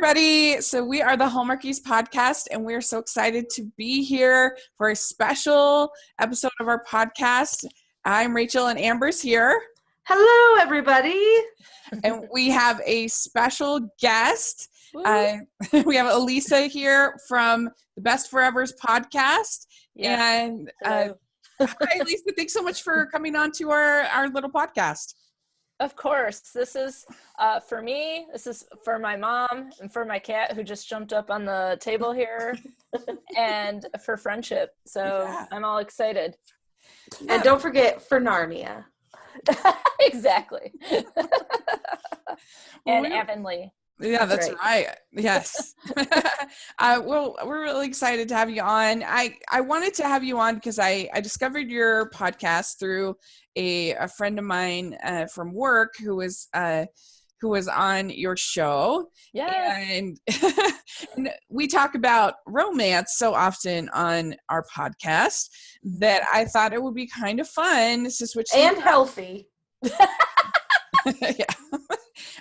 everybody. So we are the Hallmarkies podcast, and we're so excited to be here for a special episode of our podcast. I'm Rachel, and Amber's here. Hello, everybody. And we have a special guest. We have Alysa here from the Best Forevers podcast. Yes. And hi, Alysa. Thanks so much for coming on to our little podcast. Of course. This is for me, this is for my mom, and for my cat who just jumped up on the table here, and for friendship. So I'm all excited. And don't forget for Narnia. Exactly. And Avonlea. Yeah, that's right. Yes. Well, we're really excited to have you on. I wanted to have you on because I discovered your podcast through a friend of mine from work who was on your show. Yes. And we talk about romance so often on our podcast that I thought it would be kind of fun to switch and healthy. Yeah.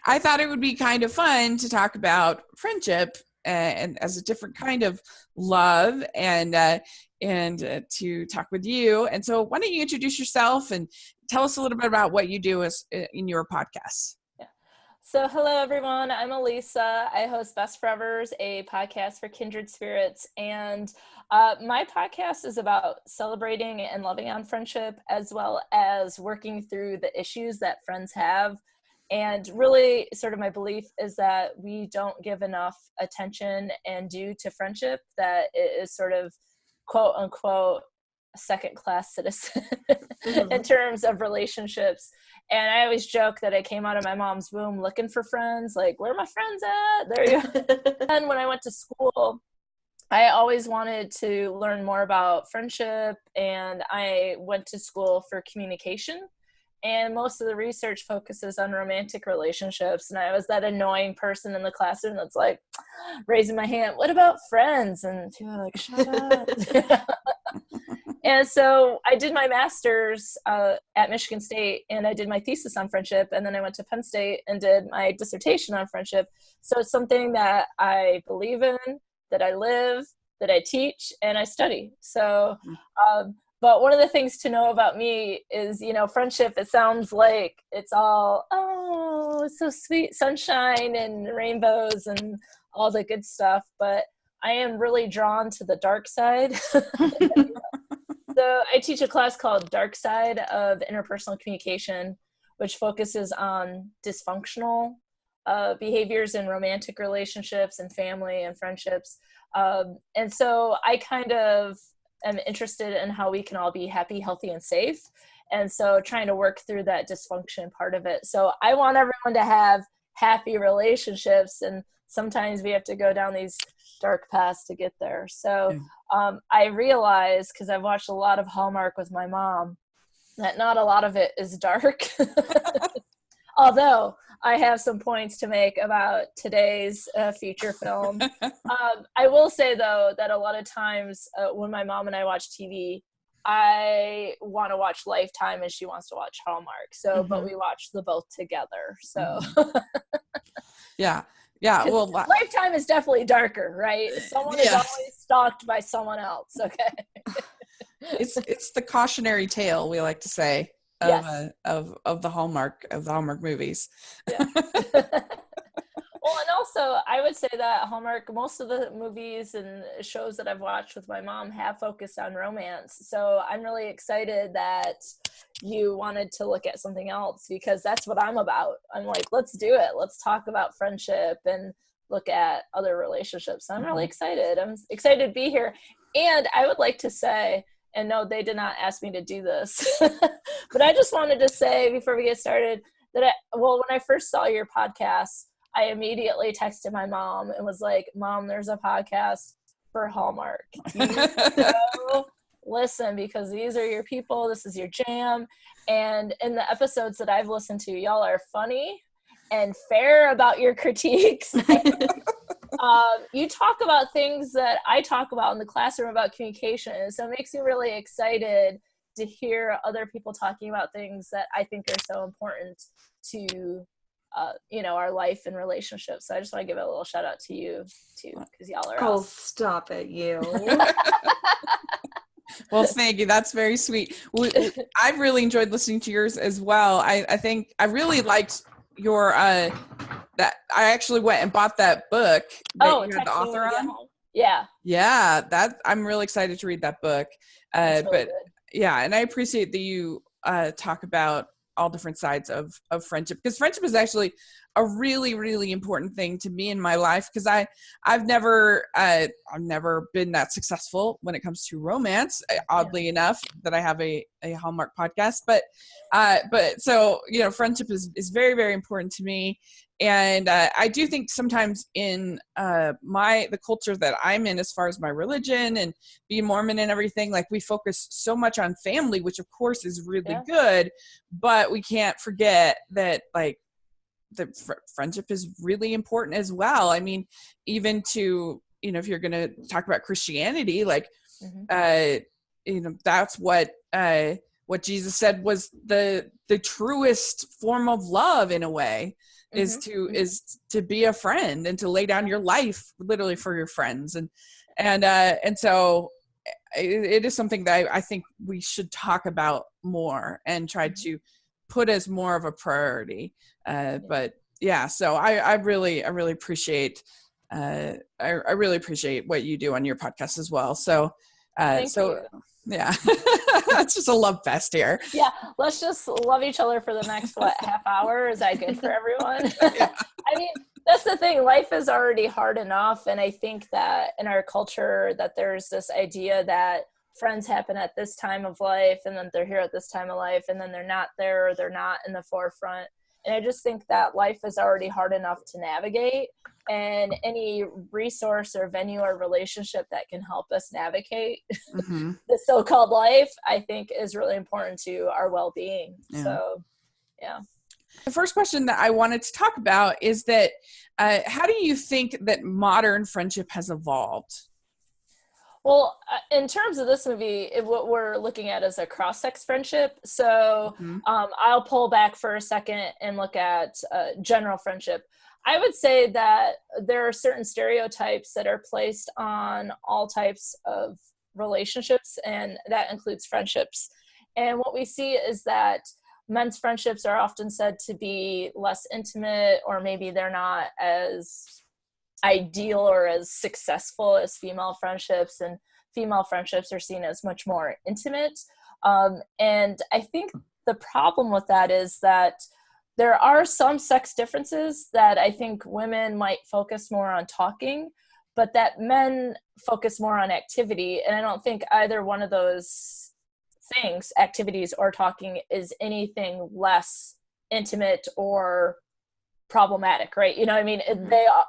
I thought it would be kind of fun to talk about friendship and as a different kind of love and to talk with you. And so why don't you introduce yourself and tell us a little bit about what you do in your podcast? Yeah. So hello, everyone. I'm Alysa. I host Best Forevers, a podcast for kindred spirits. And my podcast is about celebrating and loving on friendship, as well as working through the issues that friends have. And really sort of my belief is that we don't give enough attention and due to friendship, that it is sort of quote unquote second-class citizen in terms of relationships. And I always joke that I came out of my mom's womb looking for friends, like, where are my friends at? There you go. And when I went to school, I always wanted to learn more about friendship, and I went to school for communication. And most of the research focuses on romantic relationships. And I was that annoying person in the classroom that's like raising my hand, what about friends? And people are like, shut up. And so I did my master's at Michigan State, and I did my thesis on friendship. And then I went to Penn State and did my dissertation on friendship. So it's something that I believe in, that I live, that I teach, and I study. So, but one of the things to know about me is, friendship, it sounds like it's all, oh, it's so sweet, sunshine and rainbows and all the good stuff. But I am really drawn to the dark side. So I teach a class called Dark Side of Interpersonal Communication, which focuses on dysfunctional behaviors in romantic relationships and family and friendships. And so I kind of am interested in how we can all be happy, healthy, and safe. And so trying to work through that dysfunction part of it. So I want everyone to have happy relationships, and sometimes we have to go down these dark paths to get there. So I realize, because I've watched a lot of Hallmark with my mom, that not a lot of it is dark. Although I have some points to make about today's feature film. I will say, though, that a lot of times when my mom and I watch TV, I want to watch Lifetime and she wants to watch Hallmark. So, but we watch the both together. So, yeah. Well, Lifetime is definitely darker, right? Someone is always stalked by someone else. Okay. It's the cautionary tale, we like to say. Of the Hallmark movies. Yeah. Well, and also I would say that Hallmark, most of the movies and shows that I've watched with my mom have focused on romance. So I'm really excited that you wanted to look at something else, because that's what I'm about. I'm like, let's do it. Let's talk about friendship and look at other relationships. I'm really excited. I'm excited to be here. And I would like to say, and no, they did not ask me to do this, but I just wanted to say before we get started that when I first saw your podcast, I immediately texted my mom and was like, Mom, there's a podcast for Hallmark. You need to go listen, because these are your people. This is your jam. And in the episodes that I've listened to, y'all are funny and fair about your critiques. You talk about things that I talk about in the classroom about communication. So it makes me really excited to hear other people talking about things that I think are so important to our life and relationships. So I just want to give a little shout out to you too, because y'all are Oh, awesome. stop it, you. Well, thank you. That's very sweet. I've really enjoyed listening to yours as well. I think I really liked your that I actually went and bought that book that you had the author on. Yeah, that I'm really excited to read that book. Really but good. yeah, and I appreciate that you talk about all different sides of friendship, because friendship is actually a really, really important thing to me in my life, because I've never been that successful when it comes to romance, oddly enough, that I have a Hallmark podcast, but so friendship is very, very important to me. And I do think sometimes in the culture that I'm in, as far as my religion and being Mormon and everything, like we focus so much on family, which of course is really good, but we can't forget that like the friendship is really important as well. I mean, even to, if you're going to talk about Christianity, like, that's what Jesus said was the truest form of love in a way, is to be a friend and to lay down your life literally for your friends. And so it is something that I think we should talk about more and try to put as more of a priority. But yeah, so I really appreciate I really appreciate what you do on your podcast as well. So Thank you. Yeah, it's just a love fest here. Yeah, let's just love each other for the next half hour. Is that good for everyone? Yeah. I mean, that's the thing. Life is already hard enough, and I think that in our culture that there's this idea that friends happen at this time of life, and then they're here at this time of life, and then they're not there, or they're not in the forefront. And I just think that life is already hard enough to navigate, and any resource or venue or relationship that can help us navigate the so-called life, I think is really important to our well-being. Yeah. So, yeah. The first question that I wanted to talk about is that how do you think that modern friendship has evolved? Well, in terms of this movie, what we're looking at is a cross-sex friendship. So I'll pull back for a second and look at general friendship. I would say that there are certain stereotypes that are placed on all types of relationships, and that includes friendships. And what we see is that men's friendships are often said to be less intimate, or maybe they're not as ideal or as successful as female friendships, and female friendships are seen as much more intimate. And I think the problem with that is that there are some sex differences that I think women might focus more on talking, but that men focus more on activity. And I don't think either one of those things, activities or talking, is anything less intimate or problematic, right? I mean,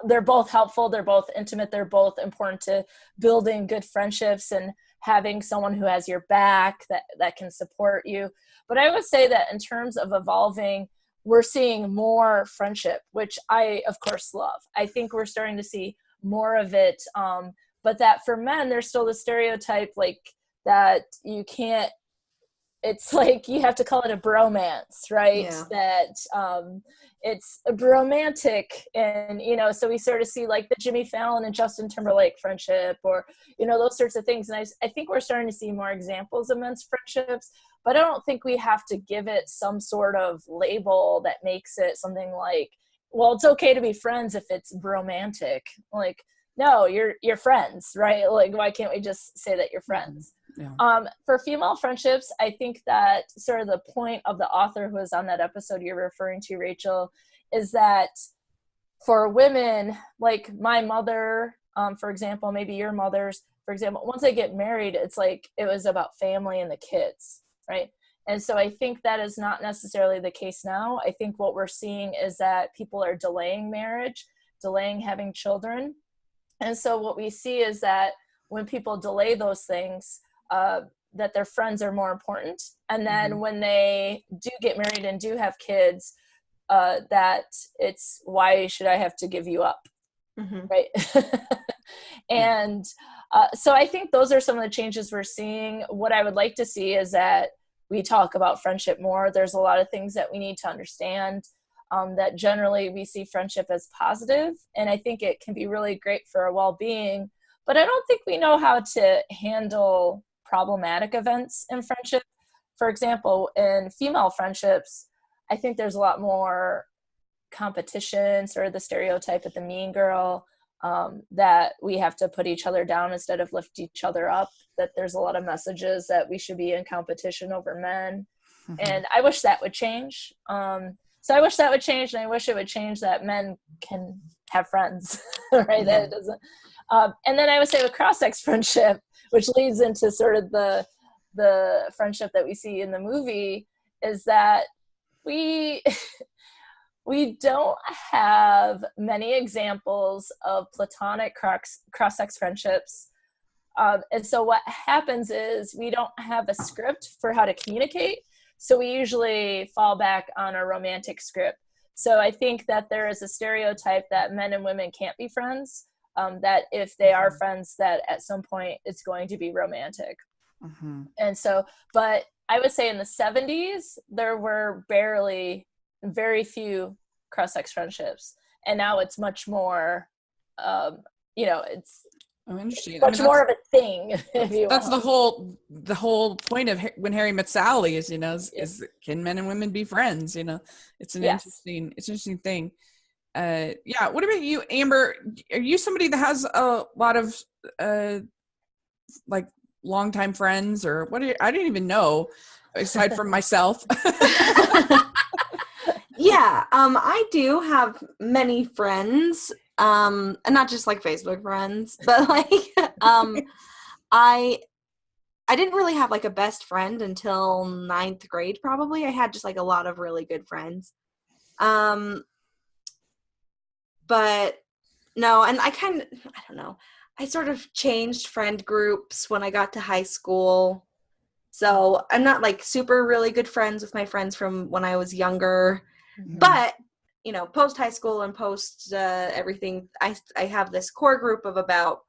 they're both helpful, they're both intimate, they're both important to building good friendships and having someone who has your back that can support you. But I would say that in terms of evolving, we're seeing more friendship, which I, of course, love. I think we're starting to see more of it. But that for men, there's still the stereotype like that you can't, it's like you have to call it a bromance, right? Yeah. That it's a romantic, and so we sort of see like the Jimmy Fallon and Justin Timberlake friendship, or those sorts of things. And I think we're starting to see more examples of men's friendships, but I don't think we have to give it some sort of label that makes it something like, well, it's okay to be friends if it's romantic. Like, no, you're friends, right? Like, why can't we just say that you're friends? Yeah. For female friendships, I think that sort of the point of the author who was on that episode you're referring to, Rachel, is that for women, like my mother, for example, maybe your mother's, for example, once they get married, it's like it was about family and the kids, right? And so I think that is not necessarily the case now. I think what we're seeing is that people are delaying marriage, delaying having children. And so what we see is that when people delay those things, that their friends are more important. And then when they do get married and do have kids, that it's, why should I have to give you up? Right. And so I think those are some of the changes we're seeing. What I would like to see is that we talk about friendship more. There's a lot of things that we need to understand. that generally we see friendship as positive, and I think it can be really great for our well-being, but I don't think we know how to handle problematic events in friendship. For example, in female friendships, I think there's a lot more competition, sort of the stereotype of the mean girl, that we have to put each other down instead of lift each other up, that there's a lot of messages that we should be in competition over men. And I wish that would change. So I wish that would change, and I wish it would change that men can have friends, right? That it doesn't. And then I would say with cross-sex friendship, which leads into sort of the friendship that we see in the movie, is that we don't have many examples of platonic cross-sex friendships. And so what happens is we don't have a script for how to communicate. So we usually fall back on a romantic script. So I think that there is a stereotype that men and women can't be friends, that if they are friends, that at some point it's going to be romantic. And so, but I would say in the 70s, there were very few cross-sex friendships. And now it's much more, it's interesting. much more of a thing. If you that's the whole point of When Harry Met Sally is, is can men and women be friends? It's an interesting thing. What about you, Amber? Are you somebody that has a lot of like longtime friends, or what? I didn't even know, aside from myself. Yeah, I do have many friends, and not just like Facebook friends, but like, I didn't really have like a best friend until 9th grade, probably. I had just like a lot of really good friends. But no, and I don't know. I sort of changed friend groups when I got to high school. So I'm not like super really good friends with my friends from when I was younger. But, post high school and post everything, I have this core group of about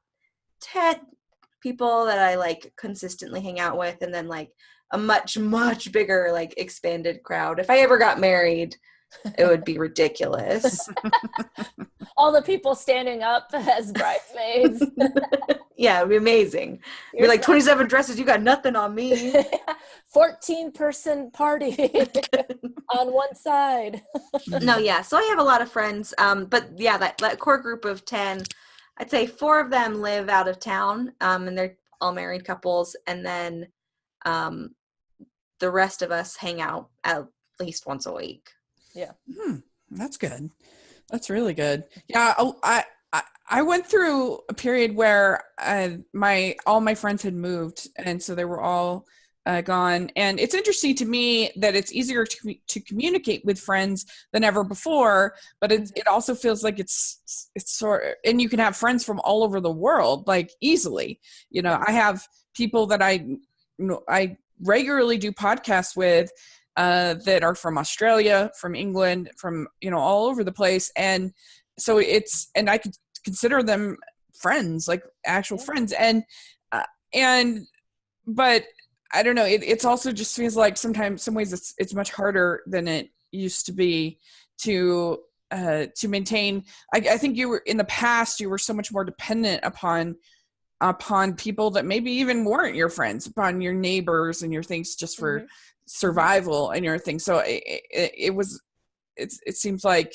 10 people that I like consistently hang out with, and then like a much, much bigger like expanded crowd. If I ever got married, it would be ridiculous. All the people standing up as bridesmaids. Yeah, it'd be amazing. You're like 27 dresses, you got nothing on me. 14-person party on one side. No, yeah. So I have a lot of friends. But yeah, that core group of 10, I'd say 4 of them live out of town, and they're all married couples. And then the rest of us hang out at least once a week. Yeah. That's good. That's really good. Yeah. I went through a period where all my friends had moved, and so they were all gone. And it's interesting to me that it's easier to communicate with friends than ever before, but it also feels like it's sort of, and you can have friends from all over the world, like easily. I have people that I regularly do podcasts with that are from Australia, from England, from all over the place, and so and I could consider them friends, like actual friends, but I don't know, it's also just feels like sometimes, some ways it's much harder than it used to be to maintain. I think you were, in the past, you were so much more dependent upon people that maybe even weren't your friends, upon your neighbors and your things, just for survival and your things. So it seems like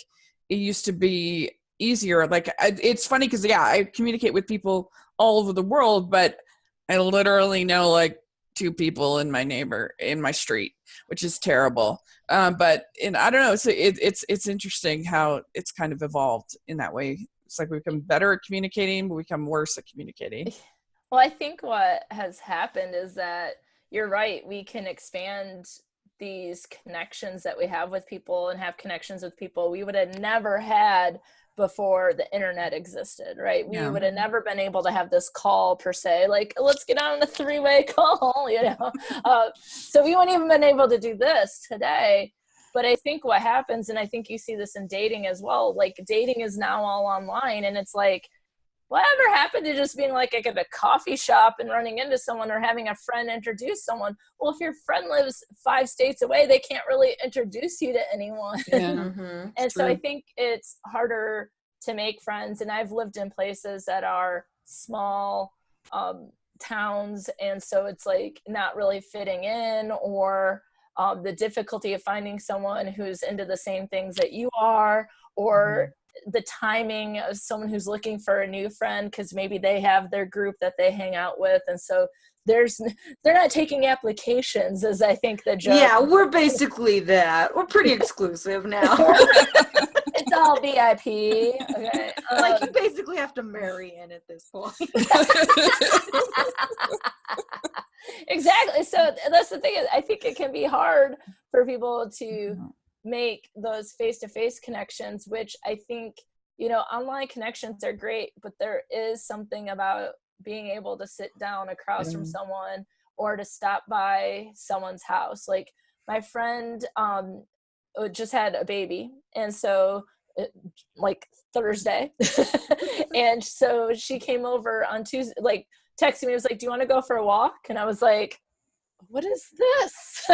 it used to be easier. Like, it's funny because I communicate with people all over the world, but I literally know like 2 people in my street, which is terrible. But I don't know. So it's interesting how it's kind of evolved in that way. It's like we become better at communicating, but we become worse at communicating. Well, I think what has happened is that you're right. We can expand these connections that we have with people, and have connections with people we would have never had before the internet existed, right? We would have never been able to have this call per se, like, let's get on a 3-way call, so we wouldn't even been able to do this today. But I think what happens, and I think you see this in dating as well, like dating is now all online, and it's like whatever happened to just being like at a coffee shop and running into someone or having a friend introduce someone? Well, if your friend lives 5 states away, they can't really introduce you to anyone. Yeah. And so I think it's harder to make friends. And I've lived in places that are small towns, and so it's like not really fitting in, or the difficulty of finding someone who's into the same things that you are, or the timing of someone who's looking for a new friend because maybe they have their group that they hang out with, and so they're not taking applications, as I think the joke. Yeah, we're basically that. We're pretty exclusive now. It's all VIP. Okay. Like, you basically have to marry in at this point. Exactly. So that's the thing. I think it can be hard for people to make those face-to-face connections, which I think, online connections are great, but there is something about being able to sit down across from someone or to stop by someone's house. Like, my friend just had a baby, and so like Thursday and so she came over on Tuesday, like texted me, was like, do you want to go for a walk? And I was like, what is this?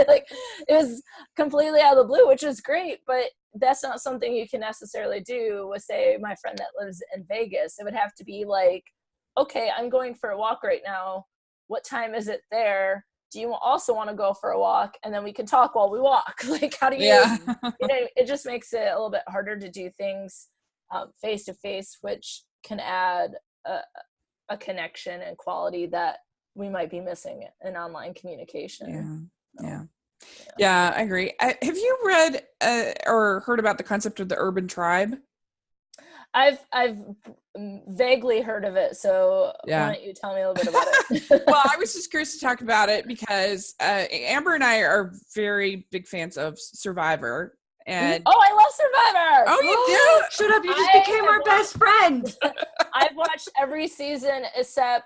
Like, it was completely out of the blue, which is great, but that's not something you can necessarily do with, say, my friend that lives in Vegas. It would have to be like, okay, I'm going for a walk right now. What time is it there? Do you also want to go for a walk? And then we can talk while we walk. Like, how do you, it just makes it a little bit harder to do things face to face, which can add a connection and quality that we might be missing in online communication. Yeah, I agree. Have you read or heard about the concept of the urban tribe? I've vaguely heard of it, so why don't you tell me a little bit about it? Well, I was just curious to talk about it because Amber and I are very big fans of Survivor. And I love Survivor! Oh, you do? Shut up, you just became our best friend. I've watched every season except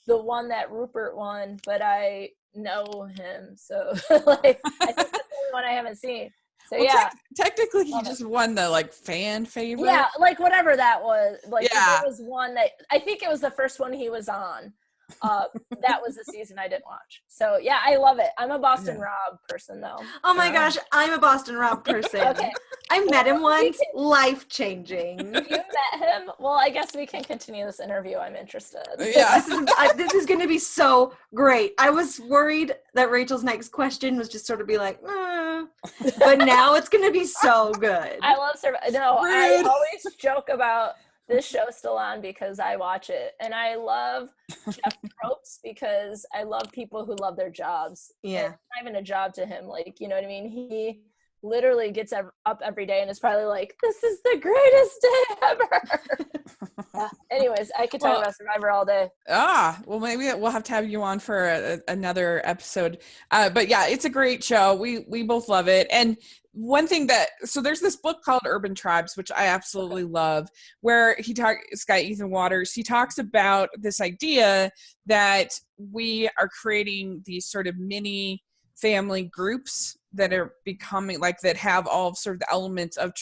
the one that Rupert won, but I know him, so like, I think that's the only one I haven't seen. So technically he just won the like fan favorite. Yeah, like whatever that was. Like there was one that I think it was the first one he was on. That was the season I didn't watch. So yeah, I love it. I'm a Boston Rob person though. Oh my gosh, I'm a Boston Rob person. Okay. I met him once. Life-changing. You met him? Well, I guess we can continue this interview. I'm interested. Yeah. This is going to be so great. I was worried that Rachel's next question was just sort of be like, but now it's going to be so good. I love Survivor. No, rude. I always joke about this show still on because I watch it, and I love Jeff Probst because I love people who love their jobs. Yeah, it's not even a job to him. Like, you know what I mean? He literally gets up every day and is probably like, "This is the greatest day ever." Anyways, I could talk about Survivor all day. Well, maybe we'll have to have you on for another episode. But yeah, it's a great show. We both love it. And one thing so there's this book called Urban Tribes, which I absolutely love, where this guy, Ethan Waters, he talks about this idea that we are creating these sort of mini family groups that are becoming like, that have all of sort of the elements of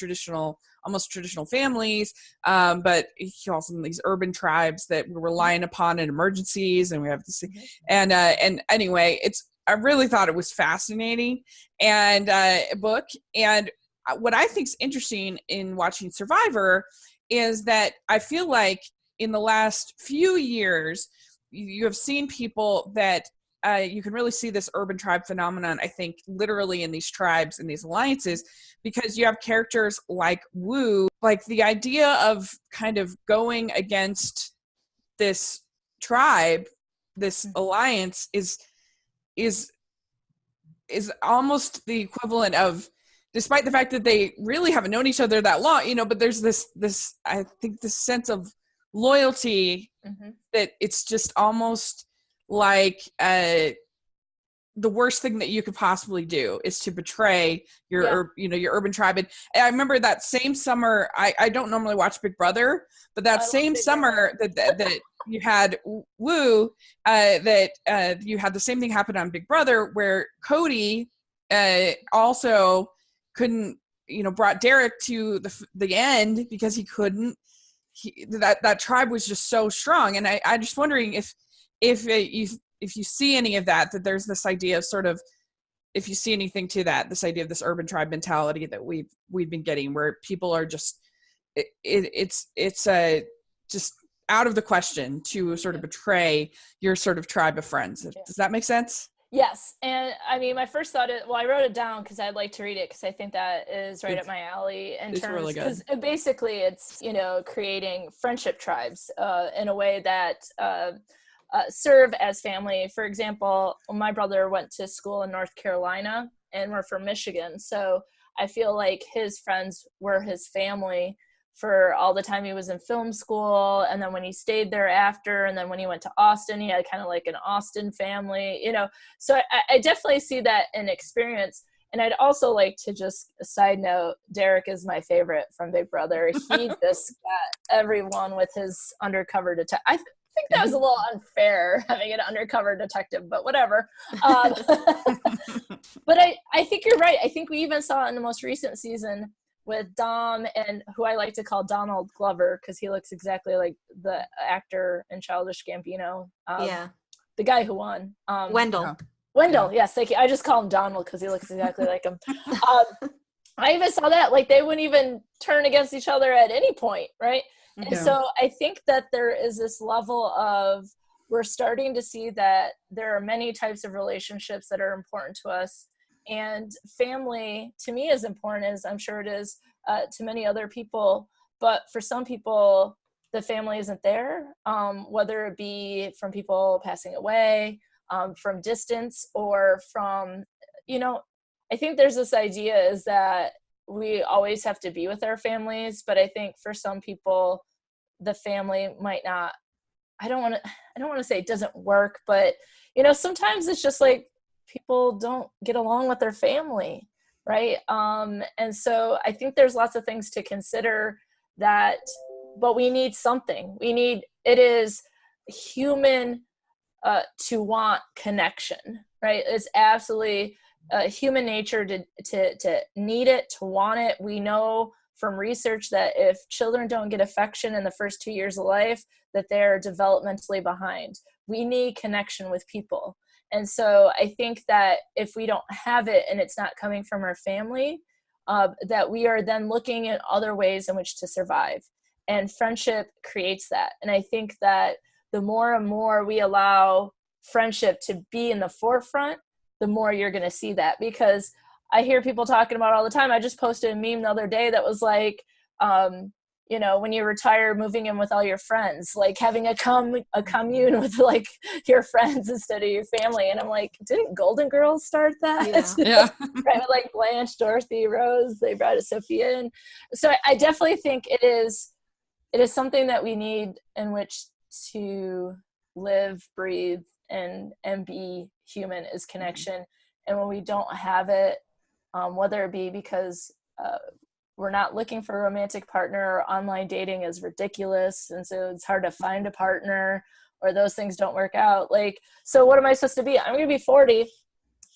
almost traditional families. But he calls them these urban tribes that we're relying upon in emergencies. And we have this, and anyway, I really thought it was fascinating and book. And what I think is interesting in watching Survivor is that I feel like in the last few years, you have seen people that you can really see this urban tribe phenomenon, I think, literally in these tribes and these alliances, because you have characters like Wu, like the idea of kind of going against this tribe, this alliance is almost the equivalent of, despite the fact that they really haven't known each other that long, but there's this I think this sense of loyalty that it's just almost like the worst thing that you could possibly do is to betray your your urban tribe. And I remember that same summer, I don't normally watch Big Brother, but that same summer that you had Wu, that you had the same thing happen on Big Brother, where Cody also couldn't, brought Derek to the end because he couldn't that tribe was just so strong. And I'm just wondering if you see any of that there's this idea of sort of, if you see anything to that, this idea of this urban tribe mentality that we've been getting, where people are just it's just out of the question to sort of betray your sort of tribe of friends. Does that make sense? Yes. And I mean, my first thought is, well, I wrote it down because I'd like to read it because I think that is right up my alley in terms, really good. Because basically it's, creating friendship tribes in a way that serve as family. For example, my brother went to school in North Carolina and we're from Michigan. So I feel like his friends were his family for all the time he was in film school, and then when he stayed there after, and then when he went to Austin, he had kind of like an Austin family, so I definitely see that in experience. And I'd also like to just, a side note, Derek is my favorite from Big Brother. He just got everyone with his undercover detective. I think that was a little unfair, having an undercover detective, but whatever. But I think you're right. I think we even saw in the most recent season with Dom, and who I like to call Donald Glover because he looks exactly like the actor in Childish Gambino. The guy who won. Wendell. Wendell, yes, thank you. I just call him Donald because he looks exactly like him. I even saw that, like, they wouldn't even turn against each other at any point, right? And so I think that there is this level of, we're starting to see that there are many types of relationships that are important to us. And family, to me, is important, as I'm sure it is to many other people. But for some people, the family isn't there, whether it be from people passing away, from distance, or from, I think there's this idea is that we always have to be with our families. But I think for some people, the family might not, I don't want to say it doesn't work, but, sometimes it's just like, people don't get along with their family, right? And so I think there's lots of things to consider that, but we need something. It is human to want connection, right? It's absolutely human nature to need it, to want it. We know from research that if children don't get affection in the first 2 years of life, that they're developmentally behind. We need connection with people. And so I think that if we don't have it and it's not coming from our family, that we are then looking at other ways in which to survive. And friendship creates that. And I think that the more and more we allow friendship to be in the forefront, the more you're going to see that. Because I hear people talking about all the time. I just posted a meme the other day that was like, when you retire, moving in with all your friends, like having a commune with like your friends instead of your family. And I'm like, didn't Golden Girls start that? Yeah. Right, with like Blanche, Dorothy, Rose, they brought Sophia in. So I definitely think it is something that we need in which to live, breathe, and be human, is connection. And when we don't have it, whether it be because we're not looking for a romantic partner, or online dating is ridiculous, and so it's hard to find a partner, or those things don't work out. Like, so what am I supposed to be? I'm going to be 40.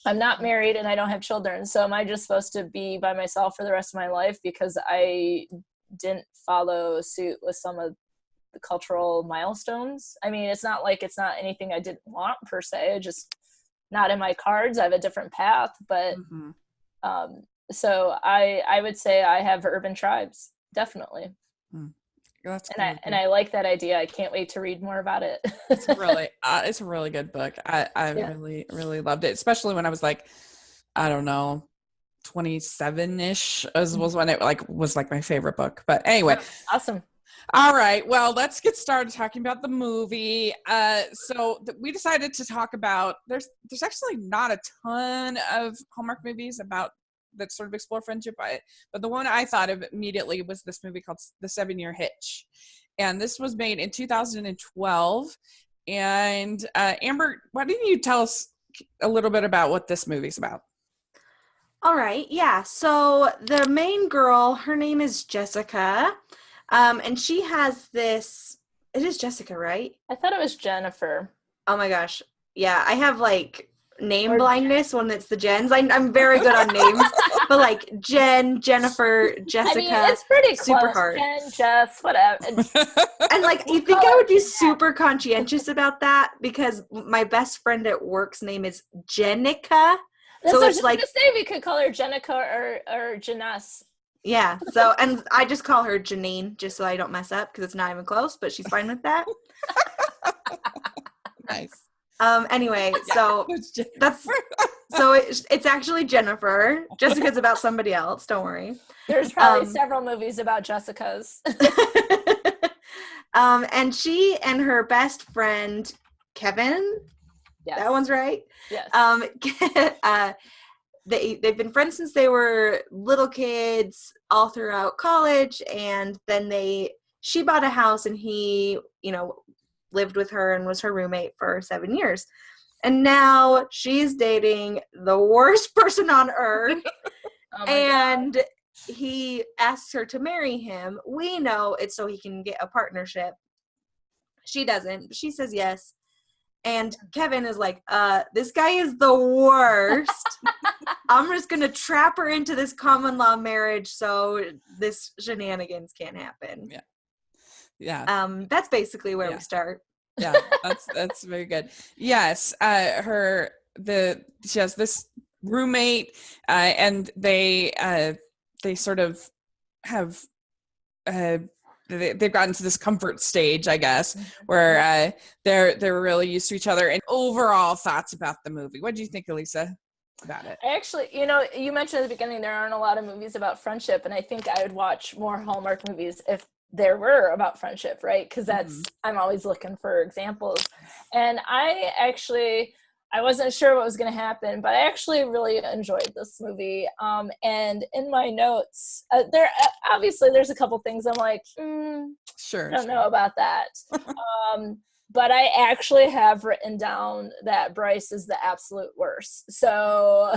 I'm not married and I don't have children. So am I just supposed to be by myself for the rest of my life because I didn't follow suit with some of the cultural milestones? I mean, it's not like it's not anything I didn't want per se, just not in my cards. I have a different path, but so I would say I have urban tribes, definitely. That's and I like that idea. I can't wait to read more about it. It's a really good book. I really, really loved it, especially when I was like, I don't know, 27-ish was when it was my favorite book. But anyway. Awesome. All right. Well, let's get started talking about the movie. We decided to talk about, there's actually not a ton of Hallmark movies that sort of explore friendship, but the one I thought of immediately was this movie called The 7-Year Hitch. And this was made in 2012. And Amber, why don't you tell us a little bit about what this movie's about? All right. Yeah. So the main girl, her name is Jessica. And she has this, it is Jessica, right? I thought it was Jennifer. Oh my gosh. Yeah. I have name blindness when it's the Jens. I'm very good on names, but like Jen, Jennifer, Jessica. I mean, it's pretty super close. hard. Jen, Jess, whatever. And like, you think I would be super conscientious about that because my best friend at work's name is Jenica. So it's like, to say we could call her Jenica or Janess. Yeah. So, and I just call her Janine just so I don't mess up because it's not even close, but she's fine with that. Nice. Anyway, so it's actually Jennifer. Jessica's about somebody else. Don't worry. There's probably several movies about Jessicas. And she and her best friend Kevin. Yes. That one's right. Yes. They've been friends since they were little kids, all throughout college, and then she bought a house and he, lived with her and was her roommate for 7 years. And now she's dating the worst person on earth. God. He asks her to marry him. We know it's so he can get a partnership. She doesn't, but she says yes. And Kevin is like, this guy is the worst. I'm just going to trap her into this common law marriage so this shenanigans can't happen. Yeah. Yeah. That's basically where we start. Yeah, that's very good. Yes. She has this roommate, and they sort of have, they've gotten to this comfort stage, I guess, where they're really used to each other. And overall thoughts about the movie. What do you think, Alysa, about it? I actually, you mentioned at the beginning there aren't a lot of movies about friendship, and I think I would watch more Hallmark movies if there were about friendship, right? Because I'm always looking for examples. And I wasn't sure what was going to happen, but I actually really enjoyed this movie. And in my notes, there's a couple things I'm like, sure, I don't know about that. But I actually have written down that Bryce is the absolute worst. So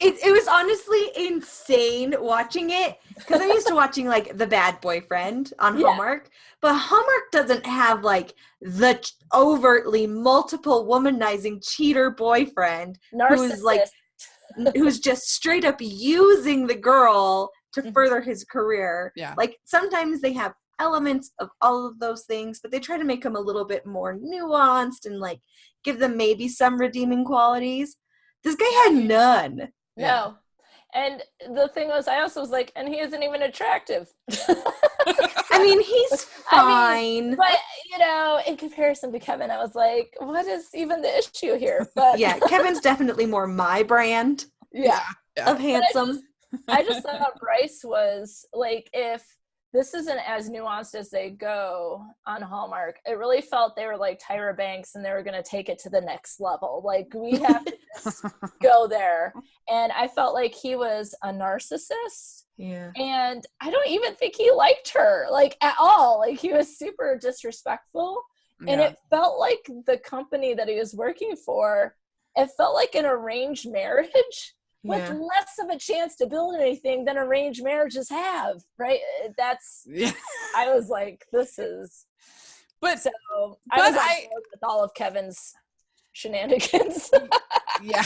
it was honestly insane watching it because I'm used to watching like The Bad Boyfriend on Hallmark, but Hallmark doesn't have like the overtly multiple womanizing cheater boyfriend who's just straight up using the girl to further his career. Yeah. Like sometimes they have elements of all of those things, but they try to make them a little bit more nuanced and like give them maybe some redeeming qualities. This guy had none. No. And the thing was, I also was like, and he isn't even attractive. I mean, he's fine. But, in comparison to Kevin, I was like, what is even the issue here? But yeah, Kevin's definitely more my brand of handsome. I just thought Bryce was like, if this isn't as nuanced as they go on Hallmark, it really felt they were like Tyra Banks and they were going to take it to the next level. Like, we have to just go there. And I felt like he was a narcissist. Yeah. And I don't even think he liked her, like, at all. Like, he was super disrespectful. Yeah. And it felt like the company that he was working for, it felt like an arranged marriage. With less of a chance to build anything than arranged marriages have, right? I was like, this is. But so I was on board with all of Kevin's shenanigans. Yeah,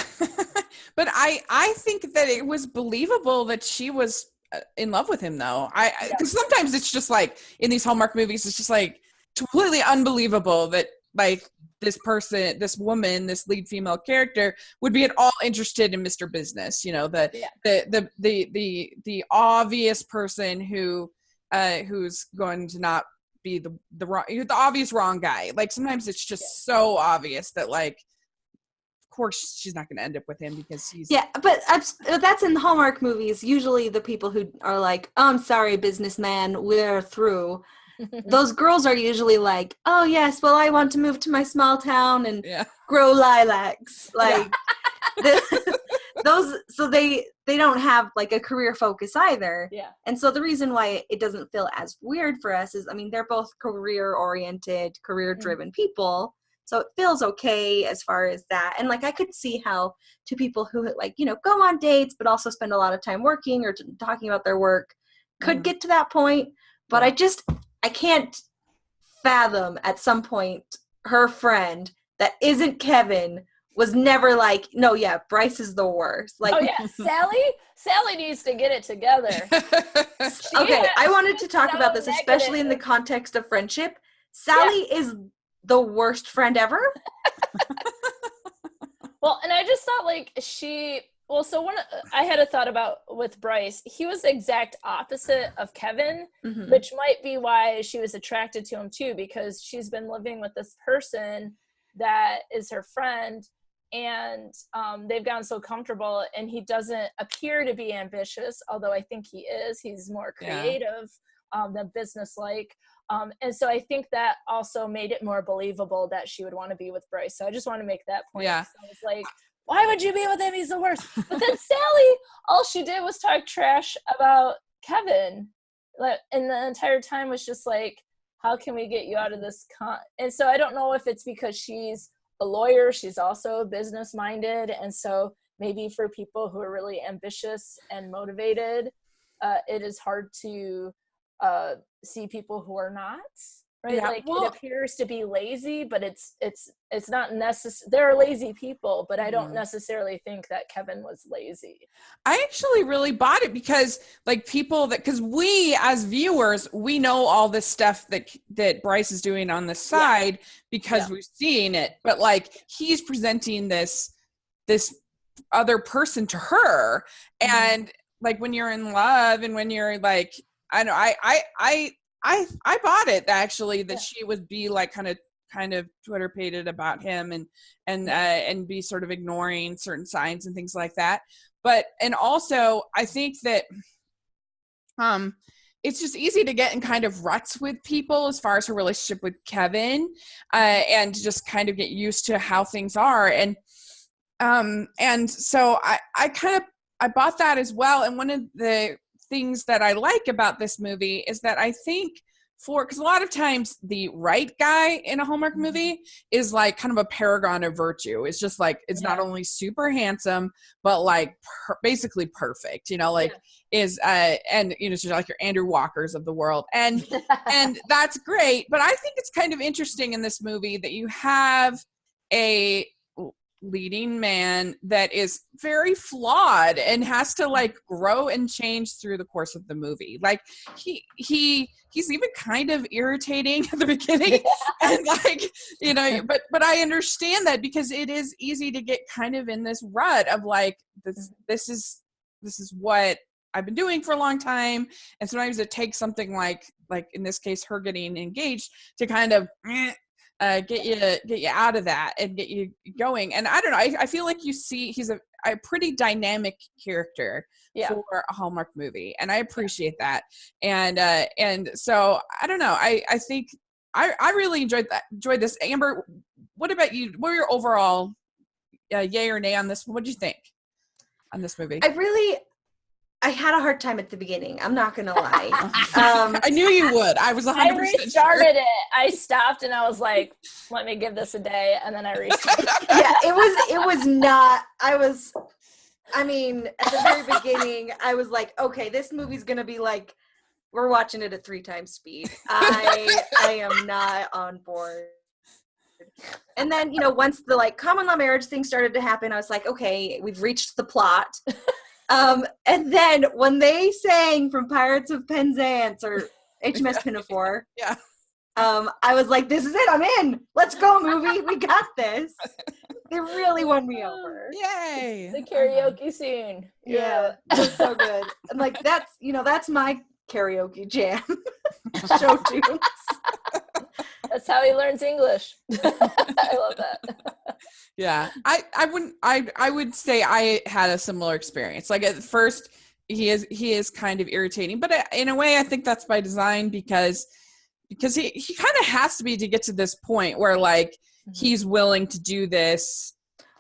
but I think that it was believable that she was in love with him, though. Because sometimes it's just like in these Hallmark movies, it's just like completely unbelievable that like this person, this woman, this lead female character would be at all interested in Mr. Business, the obvious person who's going to not be the obvious wrong guy. Like sometimes it's just so obvious that like, of course she's not going to end up with him because he's but that's in Hallmark movies. Usually the people who are like, oh, I'm sorry, businessman, we're through. Those girls are usually like, oh yes, well I want to move to my small town and grow lilacs. Like those, so they don't have like a career focus either. Yeah. And so the reason why it doesn't feel as weird for us is, I mean, they're both career oriented, career driven people. So it feels okay as far as that. And like I could see how two people who like, go on dates but also spend a lot of time working or talking about their work could get to that point. But I can't fathom at some point her friend that isn't Kevin was never like, no, yeah, Bryce is the worst. Like, oh yeah, Sally needs to get it together. I wanted to talk about this, especially in the context of friendship. Sally is the worst friend ever. Well, and I just thought like I had a thought about with Bryce. He was the exact opposite of Kevin, which might be why she was attracted to him too, because she's been living with this person that is her friend, and they've gotten so comfortable, and he doesn't appear to be ambitious, although I think he is. He's more creative than business-like. And so I think that also made it more believable that she would want to be with Bryce. So I just want to make that point. Yeah. So I was like, why would you be with him? He's the worst. But then Sally, all she did was talk trash about Kevin. And the entire time was just like, how can we get you out of this? And so I don't know if it's because she's a lawyer. She's also business-minded. And so maybe for people who are really ambitious and motivated, it is hard to see people who are not, right? Yeah, like it appears to be lazy, but it's not necessary. There are lazy people, but I don't necessarily think that Kevin was lazy. I actually really bought it because like because we as viewers, we know all this stuff that Bryce is doing on the side because we've seen it, but like he's presenting this other person to her, and like when you're in love and when you're like, I know I bought it actually that she would be like kind of Twitter-pated about him and be sort of ignoring certain signs and things like that. But and also I think that it's just easy to get in kind of ruts with people as far as her relationship with Kevin, and just kind of get used to how things are, and so I bought that as well. And one of the things that I like about this movie is that I think because a lot of times the right guy in a Hallmark movie is like kind of a paragon of virtue. It's just like, it's not only super handsome, but like basically perfect, is, and, just like your Andrew Walkers of the world. And, and that's great. But I think it's kind of interesting in this movie that you have a leading man that is very flawed and has to like grow and change through the course of the movie. Like he's even kind of irritating at the beginning, and like but I understand that because it is easy to get kind of in this rut of like this is what I've been doing for a long time, and sometimes it takes something like in this case her getting engaged to kind of get you out of that and get you going. And I don't know, I feel like you see he's a pretty dynamic character for a Hallmark movie, and I appreciate that. And so I don't know, I think I really enjoyed this. Amber, what about you? What were your overall yay or nay on this? What did you think on this movie? I had a hard time at the beginning. I'm not gonna lie. I knew you would. I was 100% I restarted it. I stopped and I was like, "Let me give this a day," and then I restarted. Yeah, it was not. I mean, at the very beginning, I was like, "Okay, this movie's gonna be like, we're watching it at 3 times speed." I am not on board. And then once the like common law marriage thing started to happen, I was like, "Okay, we've reached the plot." And then when they sang from Pirates of Penzance or HMS Pinafore, I was like, this is it, I'm in. Let's go, movie. We got this. They really won me over. Yay. The karaoke scene. Yeah, it was so good. And like, that's my karaoke jam. Show tunes. That's how he learns English. I love that. Yeah, I would say I had a similar experience. Like at first he is kind of irritating, but in a way I think that's by design because he kind of has to be to get to this point where like he's willing to do this.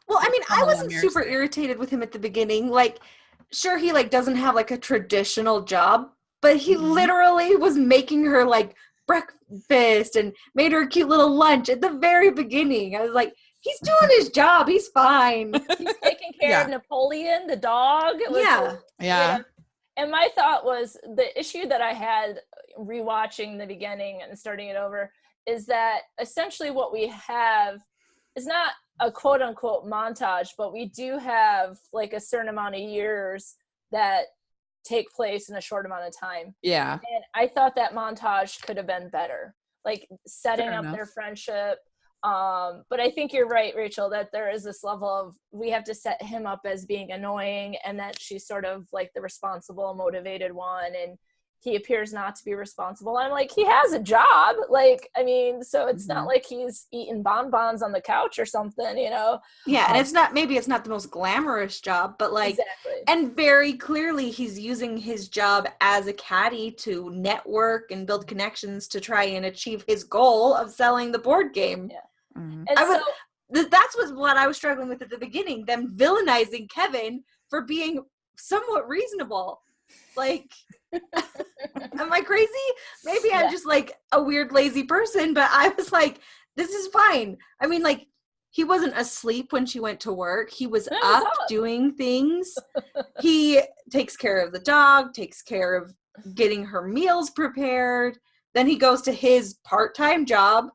Well, I mean, I wasn't super irritated with him at the beginning. Like, sure, he like doesn't have like a traditional job, but he literally was making her like breakfast and made her a cute little lunch at the very beginning. I was like, he's doing his job. He's fine. He's taking care of Napoleon, the dog. And my thought was the issue that I had rewatching the beginning and starting it over is that essentially what we have is not a quote unquote montage, but we do have like a certain amount of years that take place in a short amount of time. Yeah. And I thought that montage could have been better, like setting Fair up enough. their friendship. But I think you're right, Rachel, that there is this level of, we have to set him up as being annoying, and that she's sort of like the responsible, motivated one, and he appears not to be responsible. I'm like, he has a job. Like, I mean, so it's not like he's eating bonbons on the couch or something, you know? Yeah, and maybe it's not the most glamorous job, but like, Exactly. and very clearly he's using his job as a caddy to network and build connections to try and achieve his goal of selling the board game. Yeah. Mm-hmm. And That's what I was struggling with at the beginning, them villainizing Kevin for being somewhat reasonable. Like, am I crazy? Maybe I'm just like a weird, lazy person, but I was like, this is fine. I mean, like, he wasn't asleep when she went to work. He was up doing things. He takes care of the dog, takes care of getting her meals prepared. Then he goes to his part-time job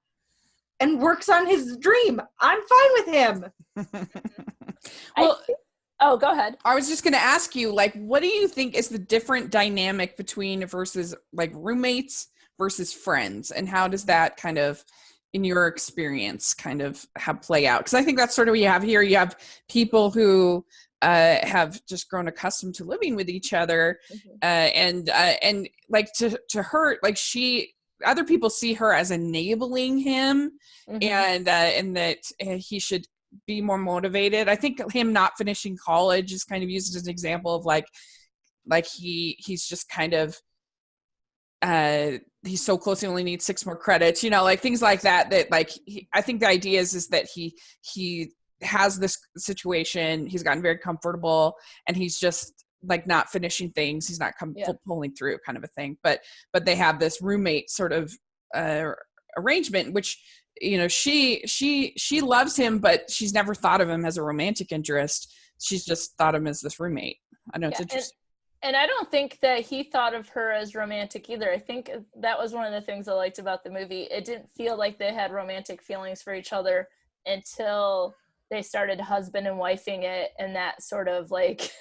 and works on his dream. I'm fine with him. Well, oh, go ahead. I was just going to ask you, like, what do you think is the different dynamic between versus like roommates versus friends, and how does that kind of, in your experience, kind of have play out? Because I think that's sort of what you have here. You have people who have just grown accustomed to living with each other, and like to her, like other people see her as enabling him, and that he should be more motivated. I think him not finishing college is kind of used as an example of like he's just kind of he's so close, he only needs 6 more credits, you know, like things like that like I think the idea is that he has this situation, he's gotten very comfortable, and he's just like not finishing things, he's not pulling through, kind of a thing. But they have this roommate sort of arrangement, which, you know, she loves him, but she's never thought of him as a romantic interest. She's just thought of him as this roommate. I know, it's interesting. And I don't think that he thought of her as romantic either. I think that was one of the things I liked about the movie. It didn't feel like they had romantic feelings for each other until they started husband and wifing it, and that sort of like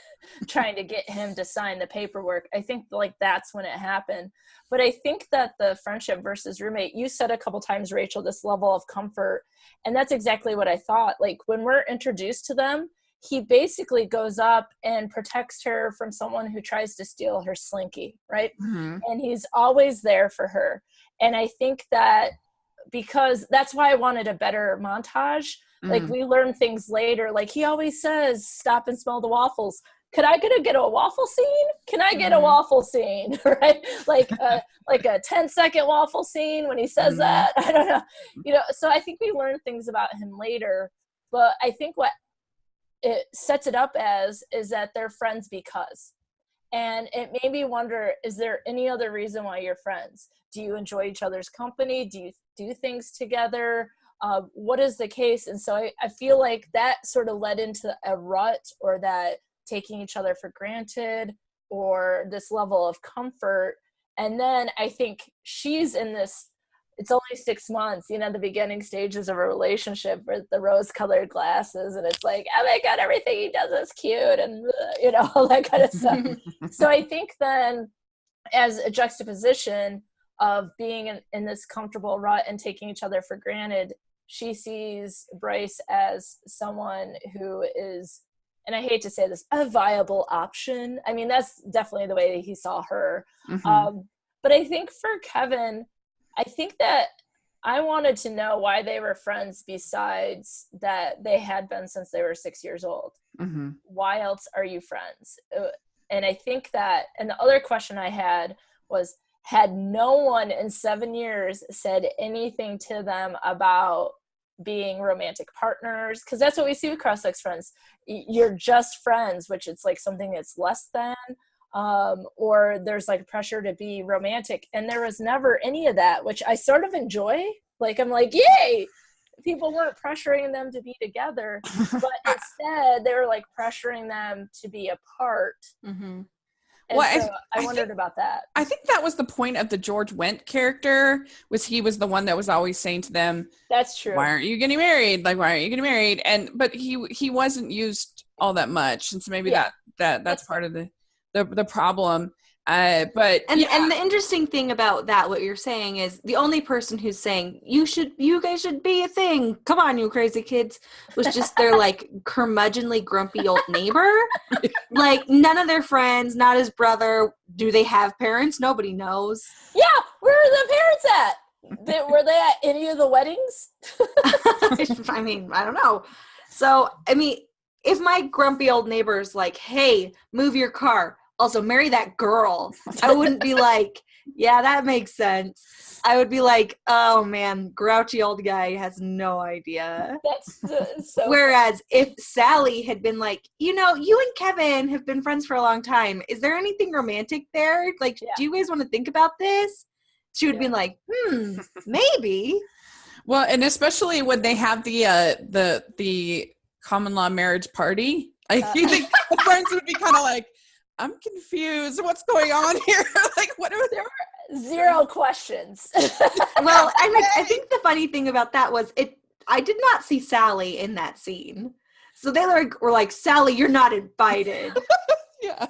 trying to get him to sign the paperwork. I think like that's when it happened. But I think that the friendship versus roommate, you said a couple times, Rachel, this level of comfort. And that's exactly what I thought. Like when we're introduced to them, he basically goes up and protects her from someone who tries to steal her slinky, right? And he's always there for her. And I think that because that's why I wanted a better montage. Like we learn things later. Like he always says, stop and smell the waffles. Could I get a waffle scene? Can I get a waffle scene? Right? Like a 10-second waffle scene when he says that. I don't know. You know, so I think we learn things about him later. But I think what it sets it up as is that they're friends because. And it made me wonder, is there any other reason why you're friends? Do you enjoy each other's company? Do you do things together? What is the case? And so I feel like that sort of led into a rut, or that taking each other for granted, or this level of comfort. And then I think she's in this, it's only 6 months, you know, the beginning stages of a relationship with the rose-colored glasses, and it's like, oh my God, everything he does is cute, and you know, all that kind of stuff. So I think then, as a juxtaposition of being in this comfortable rut and taking each other for granted, she sees Bryce as someone who is, and I hate to say this, a viable option. I mean, that's definitely the way that he saw her. But I think for Kevin, I think that I wanted to know why they were friends, besides that they had been since they were 6 years old. Why else are you friends? And I think that, and the other question I had was, had no one in 7 years said anything to them about being romantic partners? Because that's what we see with cross-sex friends. You're just friends, which it's like something that's less than, or there's like pressure to be romantic. And there was never any of that, which I sort of enjoy. Like, I'm like, yay! People weren't pressuring them to be together, but instead they were like pressuring them to be apart. And Well, so I wondered about that. I think that was the point of the George Wendt character, was he was the one that was always saying to them, that's true. Why aren't you getting married? Like, why aren't you getting married? But he wasn't used all that much. And so maybe that's part of the problem. And the interesting thing about that, what you're saying, is the only person who's saying you guys should be a thing, come on you crazy kids, was just their like curmudgeonly grumpy old neighbor. Like, none of their friends, not his brother. Do they have parents? Nobody knows. Yeah, where are the parents at? Were they at any of the weddings? I mean, I don't know. So I mean, if my grumpy old neighbor's like, hey, move your car, also marry that girl, I wouldn't be like, yeah, that makes sense. I would be like, oh man, grouchy old guy has no idea. That's so Whereas if Sally had been like, you and Kevin have been friends for a long time, is there anything romantic there? Like, do you guys want to think about this? She would be like, maybe. Well, and especially when they have the common law marriage party, you think the friends would be kind of like, I'm confused. What's going on here? Like, what are there? Zero questions. Well, I think the funny thing about that was I did not see Sally in that scene. So they were like, Sally, you're not invited. Yeah.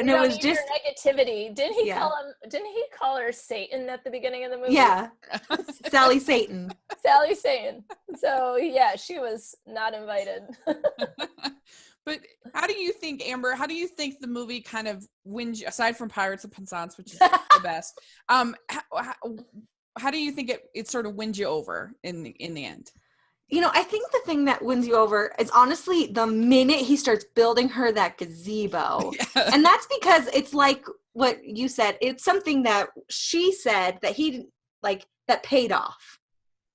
And it was just negativity. Didn't he call her Satan at the beginning of the movie? Yeah. Sally Satan. Sally Satan. So yeah, she was not invited. But how do you think, Amber, the movie kind of wins you, aside from Pirates of Penzance, which is the best, how do you think it sort of wins you over in the end? I think the thing that wins you over is honestly the minute he starts building her that gazebo. Yeah. And that's because it's like what you said. It's something that she said that he didn't like, that paid off.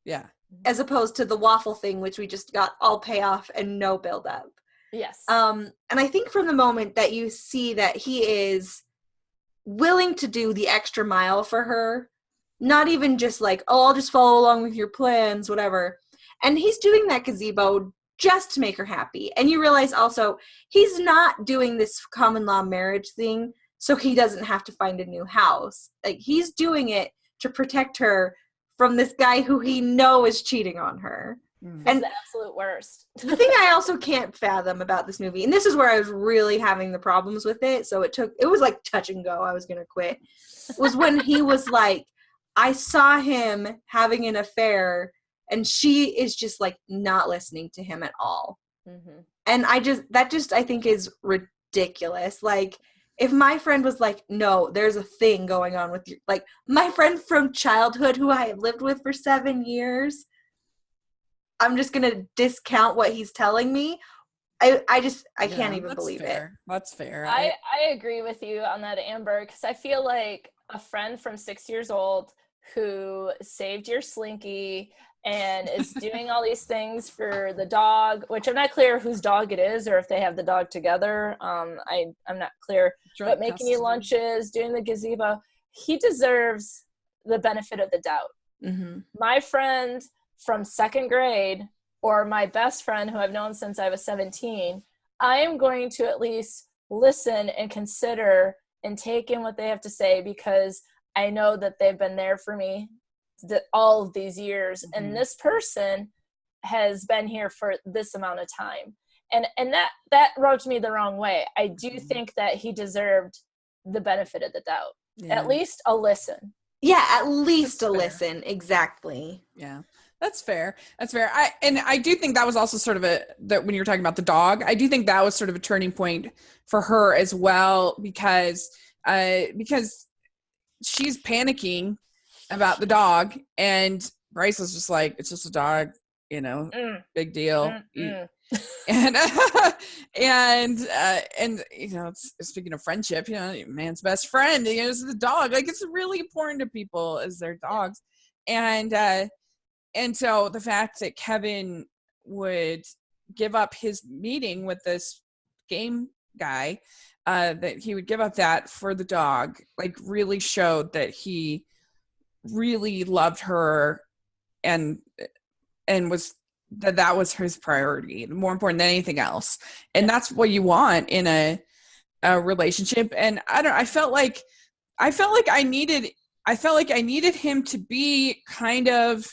Yeah. As opposed to the waffle thing, which we just got all payoff and no build up. Yes. And I think from the moment that you see that he is willing to do the extra mile for her, not even just like, oh, I'll just follow along with your plans, whatever. And he's doing that gazebo just to make her happy. And you realize also he's not doing this common law marriage thing so he doesn't have to find a new house. Like, he's doing it to protect her from this guy who he knows is cheating on her. And the absolute worst. The thing I also can't fathom about this movie, and this is where I was really having the problems with it, so it was like touch and go, I was going to quit, was when he was like, I saw him having an affair, and she is just like not listening to him at all. Mm-hmm. And I think is ridiculous. Like, if my friend was like, no, there's a thing going on with you, like my friend from childhood who I have lived with for 7 years, I'm just going to discount what he's telling me. I can't even believe it. That's fair. I agree with you on that, Amber, because I feel like a friend from 6 years old who saved your Slinky and is doing all these things for the dog, which I'm not clear whose dog it is or if they have the dog together. I'm not clear. But making you lunches, doing the gazebo, he deserves the benefit of the doubt. Mm-hmm. My friend from second grade, or my best friend who I've known since I was 17, I am going to at least listen and consider and take in what they have to say, because I know that they've been there for me all of these years. Mm-hmm. And this person has been here for this amount of time. And that rubbed me the wrong way. I do think that he deserved the benefit of the doubt. Yeah. At least a listen. Yeah, at least a listen. Exactly. Yeah. That's fair. I do think that was also sort of that when you were talking about the dog, I do think that was sort of a turning point for her as well, because she's panicking about the dog, and Bryce is just like, it's just a dog, big deal. And speaking of friendship, man's best friend is the dog. Like, it's really important to people as their dogs, and so the fact that Kevin would give up his meeting with this game guy, that he would give up that for the dog, like, really showed that he really loved her and that was his priority, more important than anything else. And that's what you want in relationship. And I felt like I needed him to be kind of,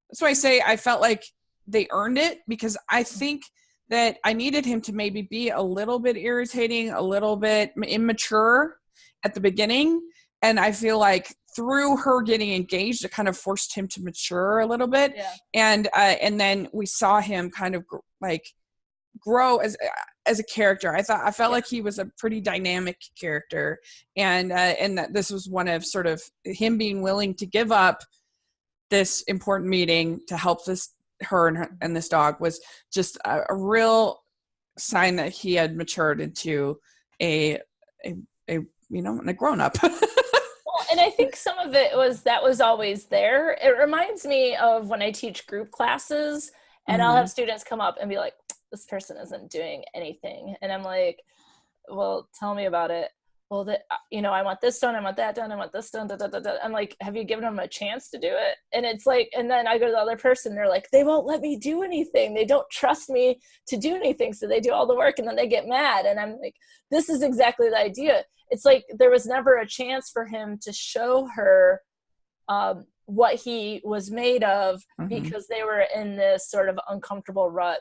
that's why I say I felt like they earned it, because I think that I needed him to maybe be a little bit irritating, a little bit immature at the beginning. And I feel like through her getting engaged, it kind of forced him to mature a little bit. Yeah. And then we saw him kind of grow as a character. I felt like he was a pretty dynamic character, and that this was one of sort of him being willing to give up this important meeting to help her and this dog was just a real sign that he had matured into a grown up. Well, and I think some of it was always there. It reminds me of when I teach group classes, and I'll have students come up and be like, this person isn't doing anything. And I'm like, well, tell me about it. Well, I want this done, I want that done, I want this done, da, da, da, da. I'm like, have you given them a chance to do it? And it's like, and then I go to the other person, they're like, they won't let me do anything. They don't trust me to do anything. So they do all the work and then they get mad. And I'm like, this is exactly the idea. It's like, there was never a chance for him to show her what he was made of, because they were in this sort of uncomfortable rut.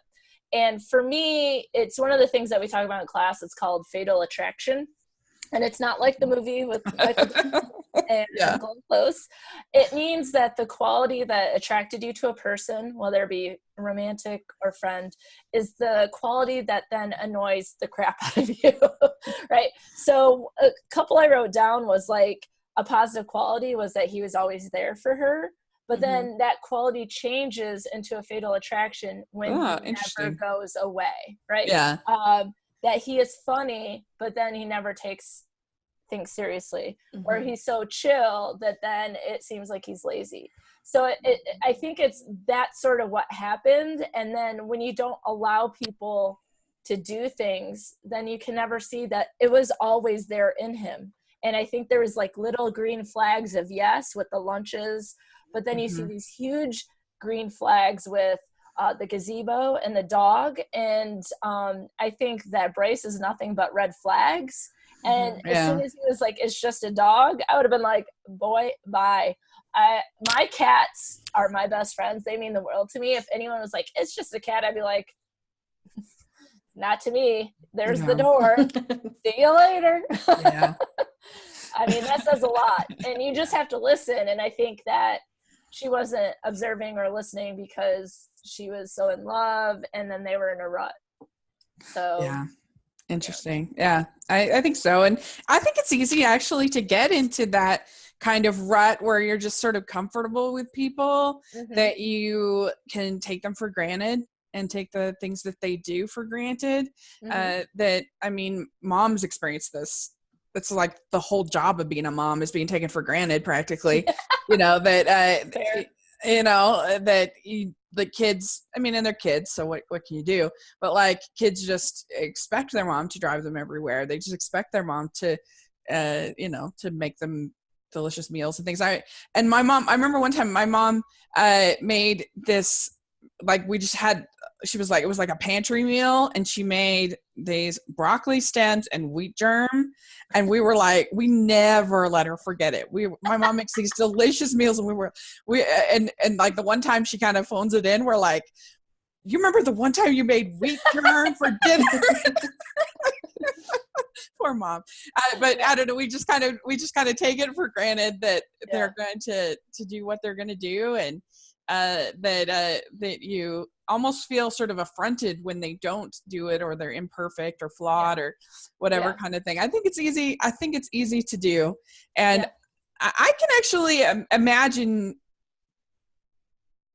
And for me, it's one of the things that we talk about in class. It's called fatal attraction. And it's not like the movie with Michael and Glenn Close. It means that the quality that attracted you to a person, whether it be romantic or friend, is the quality that then annoys the crap out of you, right? So a couple I wrote down was like, a positive quality was that he was always there for her. But then that quality changes into a fatal attraction when he never goes away, right? Yeah. That he is funny, but then he never takes things seriously, or he's so chill that then it seems like he's lazy. So I think it's that sort of what happened. And then when you don't allow people to do things, then you can never see that it was always there in him. And I think there was like little green flags of yes with the lunches, but then you see these huge green flags with the gazebo and the dog. And I think that Bryce is nothing but red flags. And as soon as he was like, it's just a dog, I would have been like, boy, bye. My cats are my best friends. They mean the world to me. If anyone was like, it's just a cat, I'd be like, not to me. There's the door. See you later. Yeah. I mean, that says a lot. And you just have to listen. And I think that she wasn't observing or listening because she was so in love, and then they were in a rut. So yeah. Interesting. Yeah, I think so. And I think it's easy actually to get into that kind of rut where you're just sort of comfortable with people, that you can take them for granted and take the things that they do for granted. That, I mean, moms experience this. That's like the whole job of being a mom, is being taken for granted practically. That the kids, I mean, and they're kids, so what can you do? But like, kids just expect their mom to drive them everywhere. They just expect their mom to to make them delicious meals and things. I remember one time my mom made this, like, she was like, it was like a pantry meal, and she made these broccoli stems and wheat germ, and we were like, we never let her forget it. My mom makes these delicious meals, and and like the one time she kind of phones it in, we're like, you remember the one time you made wheat germ for dinner? Poor mom. But I don't know, we just kind of take it for granted that they're going to do what they're going to do, and that you almost feel sort of affronted when they don't do it, or they're imperfect or flawed or whatever kind of thing. I think it's easy to do. And I can actually imagine,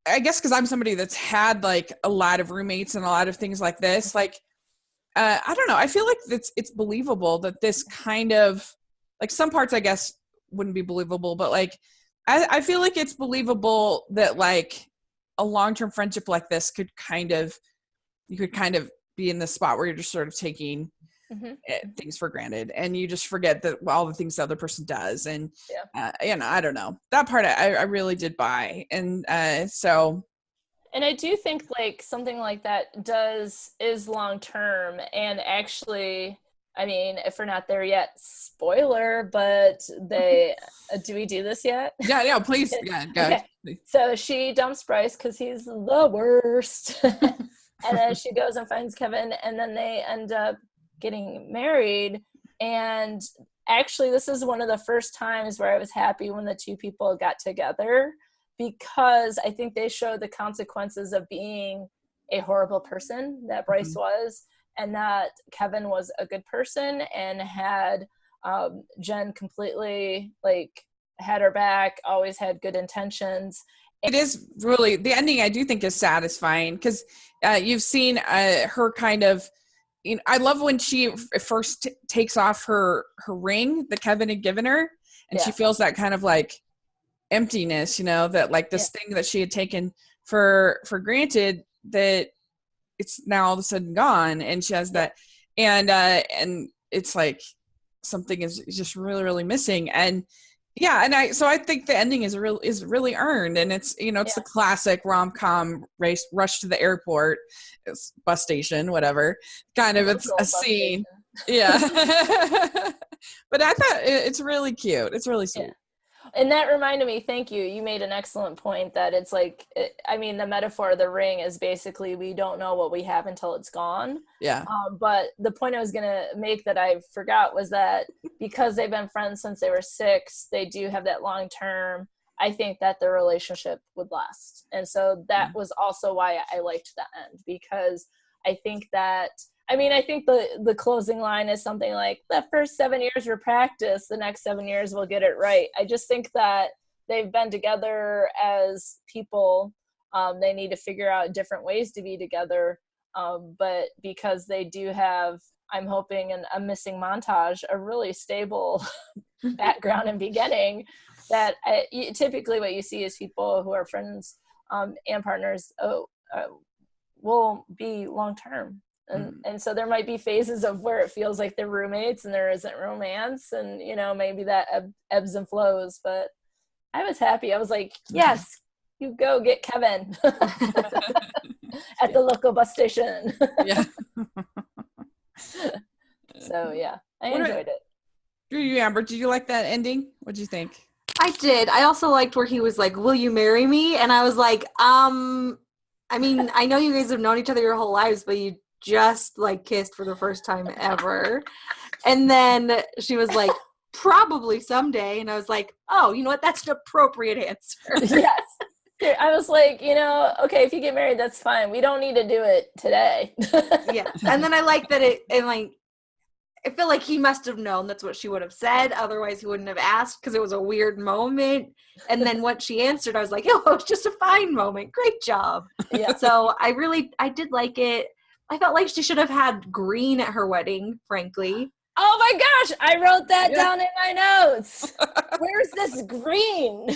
I guess, because I'm somebody that's had like a lot of roommates and a lot of things like this, like, I don't know, I feel like it's believable that this kind of, like, some parts I guess wouldn't be believable, but like, I feel like it's believable that like a long-term friendship like this you could kind of be in this spot where you're just sort of taking things for granted, and you just forget that all the things the other person does. And, I don't know, that part I really did buy. And so. And I do think like something like that is long-term, and actually I mean, if we're not there yet, spoiler, but they, do we do this yet? Yeah, please. Yeah, go. Okay. So she dumps Bryce because he's the worst. And then she goes and finds Kevin, and then they end up getting married. And actually, this is one of the first times where I was happy when the two people got together, because I think they showed the consequences of being a horrible person that Bryce was, and that Kevin was a good person and had Jen completely like had her back, always had good intentions. It is really, the ending I do think is satisfying, because you've seen her kind of, you know, I love when she first takes off her ring that Kevin had given her, and she feels that kind of like emptiness, you know, that like this thing that she had taken for granted, that it's now all of a sudden gone, and she has that, and it's like something is just really, really missing. And yeah, and I think the ending is really earned, and it's, you know, it's the classic rom-com rush to the airport, it's bus station, whatever, kind of, it's a scene. Yeah. But I thought it's really cute. It's really sweet. Yeah. And that reminded me, thank you. You made an excellent point that it's like, I mean, the metaphor of the ring is basically we don't know what we have until it's gone. Yeah. But the point I was going to make that I forgot was that because they've been friends since they were 6, they do have that long term. I think that their relationship would last. And so that was also why I liked the end, because I think that, I mean, I think the closing line is something like, the first 7 years were practice, the next 7 years we'll get it right. I just think that they've been together as people. They need to figure out different ways to be together. But because they do have, I'm hoping, a missing montage, a really stable background and beginning, that typically what you see is people who are friends and partners will be long-term. And so there might be phases of where it feels like they're roommates and there isn't romance, and, you know, maybe that ebbs and flows. But I was happy. I was like, yes, you go get Kevin at the local bus station. Yeah. So, yeah, I enjoyed it. You, Amber, did you like that ending? What did you think? I did. I also liked where he was like, will you marry me? And I was like, I mean, I know you guys have known each other your whole lives, but you just like kissed for the first time ever. And then she was like, probably someday. And I was like, oh, you know what? That's an appropriate answer. Yes. I was like, you know, okay, if you get married, that's fine. We don't need to do it today. Yeah. And then I like that I feel like he must have known that's what she would have said. Otherwise, he wouldn't have asked, because it was a weird moment. And then what she answered, I was like, oh, it was just a fine moment. Great job. Yeah. So I did like it. I felt like she should have had green at her wedding, frankly. Oh my gosh, I wrote that down in my notes. Where's this green?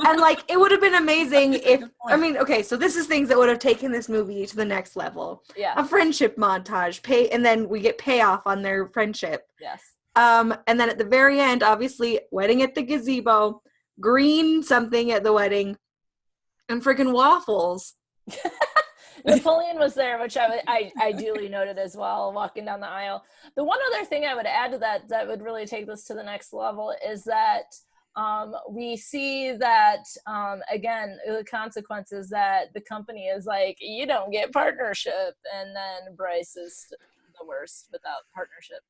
And like, it would have been amazing if, I mean, okay, so this is things that would have taken this movie to the next level. Yeah. A friendship montage, and then we get payoff on their friendship. Yes. And then at the very end, obviously, wedding at the gazebo, green something at the wedding, and freaking waffles. Napoleon was there, which I duly noted as well, walking down the aisle. The one other thing I would add to that would really take this to the next level is that we see that, again, the consequences that the company is like, you don't get partnership. And then Bryce is the worst without partnership.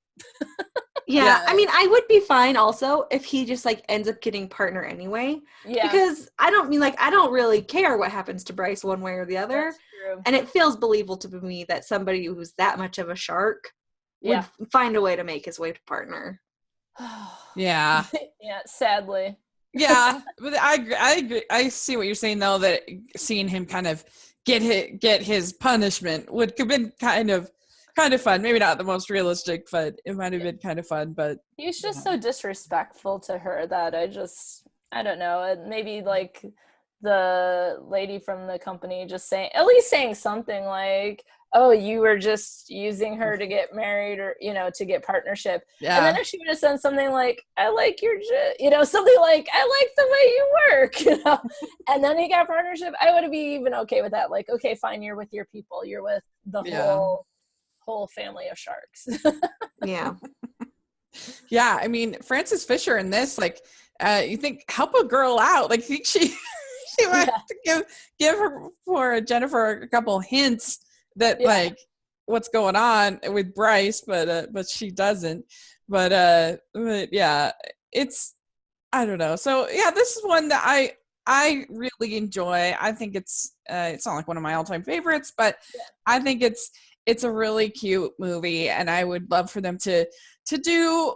Yeah, I mean, I would be fine also if he just like ends up getting partner anyway. Yeah. Because I don't really care what happens to Bryce one way or the other. That's true. And it feels believable to me that somebody who's that much of a shark would find a way to make his way to partner. Yeah. Yeah, sadly. Yeah, but I agree. I see what you're saying, though, that seeing him kind of get his punishment would have been kind of fun. Maybe not the most realistic, but it might have been kind of fun. But he's just so disrespectful to her that I don't know. Maybe like the lady from the company at least saying something like, oh, you were just using her to get married, or, you know, to get partnership. Yeah. And then if she would have said something like, I like your, something like, I like the way you work, and then he got partnership, I would be even okay with that. Like, okay, fine, you're with your people. You're with the whole family of sharks. Yeah. Yeah, I mean, Frances Fisher in this, like, you think help a girl out. Like, I think she might have to give her for Jennifer a couple hints that like what's going on with Bryce, but she doesn't. But yeah, it's I don't know. So yeah, this is one that I really enjoy. I think it's not like one of my all-time favorites, but I think it's a really cute movie, and I would love for them to do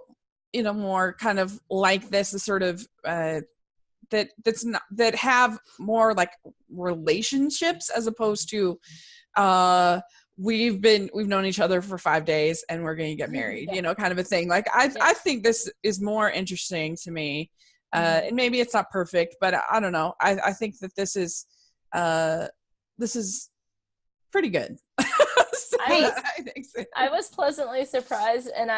more kind of like this, a sort of that have more like relationships as opposed to we've known each other for 5 days and we're going to get married, kind of a thing. Like I think this is more interesting to me. And maybe it's not perfect, but I don't know. I think that this is pretty good. So I think so. I was pleasantly surprised, and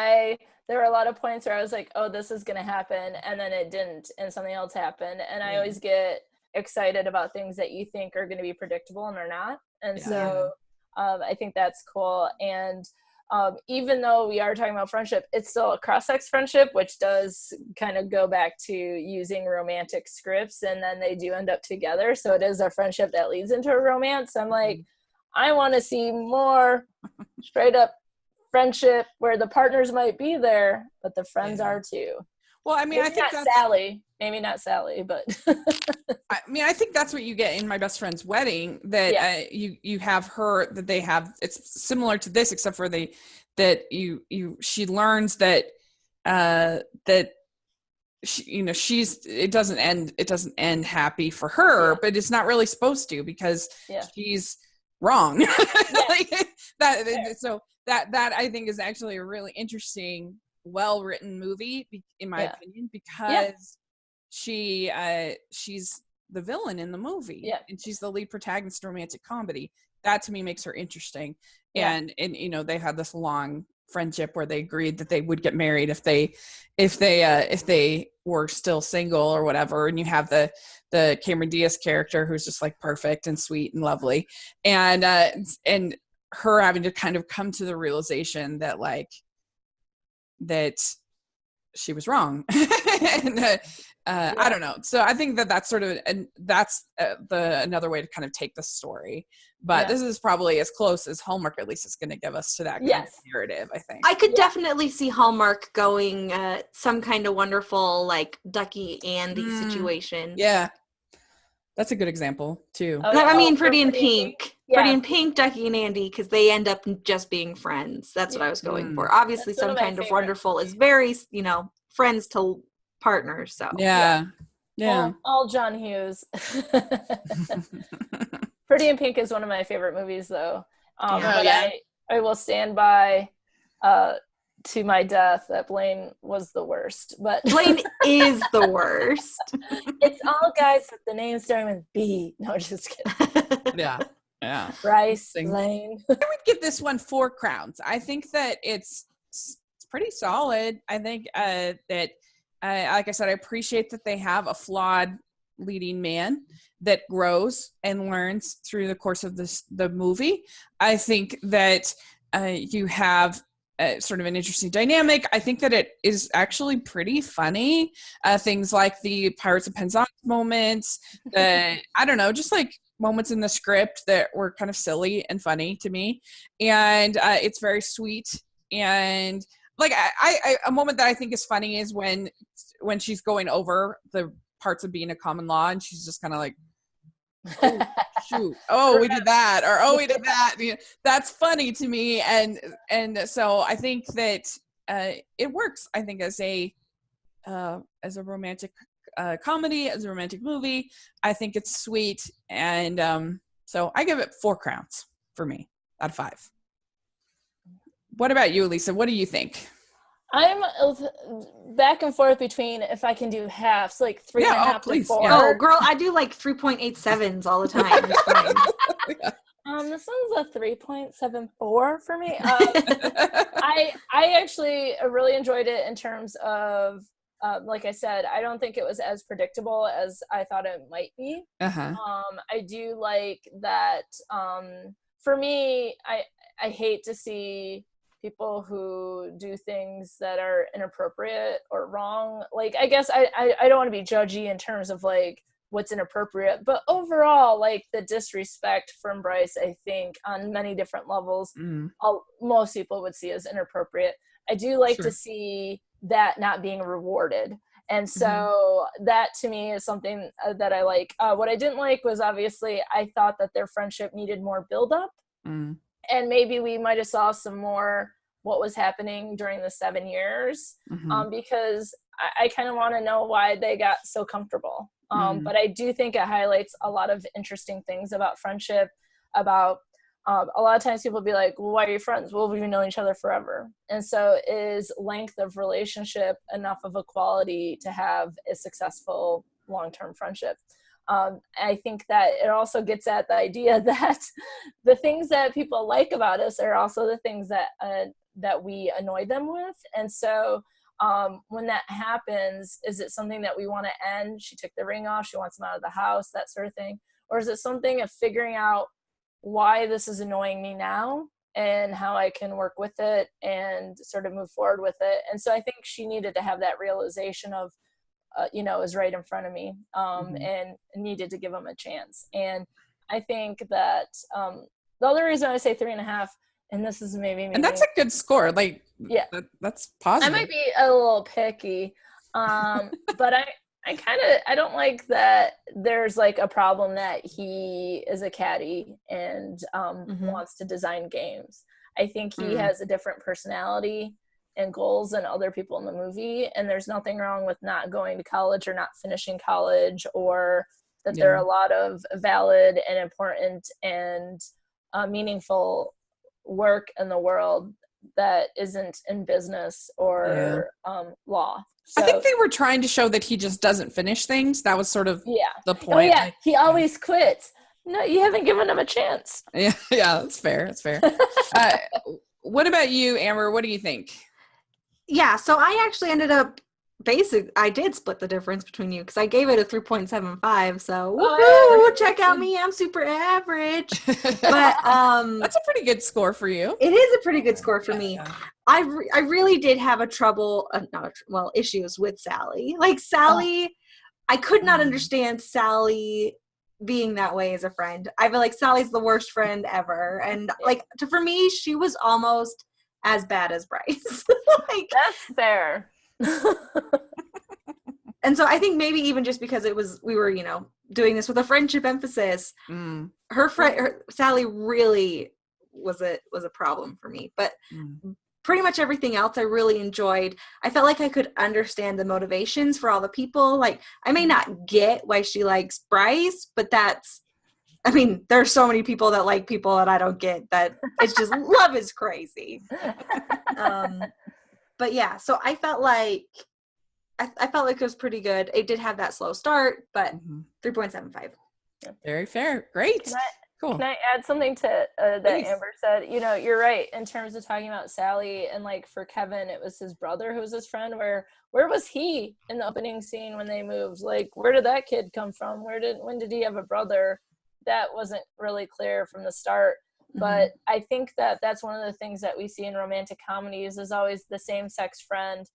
there were a lot of points where I was like, oh, this is going to happen, and then it didn't, and something else happened. And I always get excited about things that you think are going to be predictable and are not. And so I think that's cool. And even though we are talking about friendship, it's still a cross-sex friendship, which does kind of go back to using romantic scripts, and then they do end up together. So it is a friendship that leads into a romance. So I'm like, I want to see more straight up friendship where the partners might be there, but the friends are too. Well, I mean, maybe I think maybe not Sally, but I mean, I think that's what you get in My Best Friend's Wedding, that you have her, that they have, it's similar to this, except for she learns that it doesn't end happy for her, but it's not really supposed to, because she's wrong. So that I think is actually a really interesting, well-written movie, in my opinion, because she's the villain in the movie, and she's the lead protagonist in a romantic comedy. That to me makes her interesting. And they had this long friendship where they agreed that they would get married if they were still single or whatever. And you have the Cameron Diaz character who's just like perfect and sweet and lovely, and her having to kind of come to the realization that that she was wrong. And I don't know. So I think that's sort of, and that's another way to kind of take the story. But this is probably as close as Hallmark at least is going to give us to that kind of narrative, I think. I could definitely see Hallmark going some kind of wonderful, like, Ducky Andy situation. Yeah. That's a good example, too. I mean, Pretty in Pink. Yeah. Pretty in Pink, Ducky and Andy, because they end up just being friends. That's what I was going for. Obviously, that's some kind of wonderful is very, friends to partners. So yeah. All John Hughes. Pretty in Pink is one of my favorite movies, though. I will stand by to my death that Blaine was the worst. But Blaine is the worst. It's all guys with the names starting with B. No, just kidding. Yeah. Bryce, Blaine. I would give this one 4 crowns. I think that it's pretty solid. I think that, like I said, I appreciate that they have a flawed leading man that grows and learns through the course of the movie. I think that you have sort of an interesting dynamic. I think that it is actually pretty funny. Things like the Pirates of Penzance moments, I don't know, just like moments in the script that were kind of silly and funny to me. And it's very sweet. And like a moment that I think is funny is when she's going over the parts of being a common law, and she's just kind of like, oh, shoot, oh, we did that, or oh, we did that. That's funny to me, and so I think that it works. I think as a romantic comedy, as a romantic movie, I think it's sweet, and so I give it 4 crowns for me out of 5. What about you, Alysa? What do you think? I'm back and forth between if I can do halves, like 3.5 to 4. Yeah. Oh, girl, I do like 3.87s all the time. It's fine. This one's a 3.74 for me. I actually really enjoyed it in terms of, like I said, I don't think it was as predictable as I thought it might be. I do like that. For me, I hate to see people who do things that are inappropriate or wrong. Like, I guess I don't want to be judgy in terms of like what's inappropriate, but overall, like the disrespect from Bryce, I think on many different levels, most people would see as inappropriate. I do like to see that not being rewarded. And so that to me is something that I like. What I didn't like was obviously I thought that their friendship needed more buildup. And maybe we might have saw some more what was happening during the 7 years, because I kind of want to know why they got so comfortable. But I do think it highlights a lot of interesting things about friendship, about a lot of times people be like, well, why are you friends? Well, we've known each other forever. And so is length of relationship enough of a quality to have a successful long-term friendship? I think that it also gets at the idea that the things that people like about us are also the things that we annoy them with. And so when that happens, is it something that we want to end? She took the ring off, she wants him out of the house, that sort of thing. Or is it something of figuring out why this is annoying me now and how I can work with it and sort of move forward with it? And so I think she needed to have that realization of, is right in front of me, and needed to give him a chance. And I think that the other reason I say 3.5, and this is maybe and that's a good score. Like, that's positive. I might be a little picky, but I don't like that there's like a problem that he is a caddy and wants to design games. I think he has a different personality and goals than other people in the movie, and there's nothing wrong with not going to college or not finishing college, or that there are a lot of valid and important and meaningful work in the world that isn't in business or law. So, I think they were trying to show that he just doesn't finish things. That was sort of the point. Oh, yeah, he always quits. No, you haven't given him a chance. Yeah, that's fair. That's fair. What about you, Amber? What do you think? Yeah, so I actually ended up I did split the difference between you because I gave it a 3.75. So woohoo, check out me, I'm super average. But that's a pretty good score for you. It is a pretty good score for me. I really did have issues with Sally. Like Sally, I could not understand Sally being that way as a friend. I feel like Sally's the worst friend ever, and for me, she was almost as bad as Bryce. That's fair. And so I think maybe even just because we were doing this with a friendship emphasis, her Sally really was a problem for me. But pretty much everything else I really enjoyed. I felt like I could understand the motivations for all the people. Like, I may not get why she likes Bryce, but there's so many people that like people that I don't get, that it's just love is crazy. But yeah, so I felt like it was pretty good. It did have that slow start, but 3.75. Very fair. Great. Cool. Can I add something to that Please. Amber said? You're right in terms of talking about Sally, and like for Kevin, it was his brother who was his friend. Where was he in the opening scene when they moved? Like, where did that kid come from? When did he have a brother? That wasn't really clear from the start. But I think that that's one of the things that we see in romantic comedies is always the same-sex friend.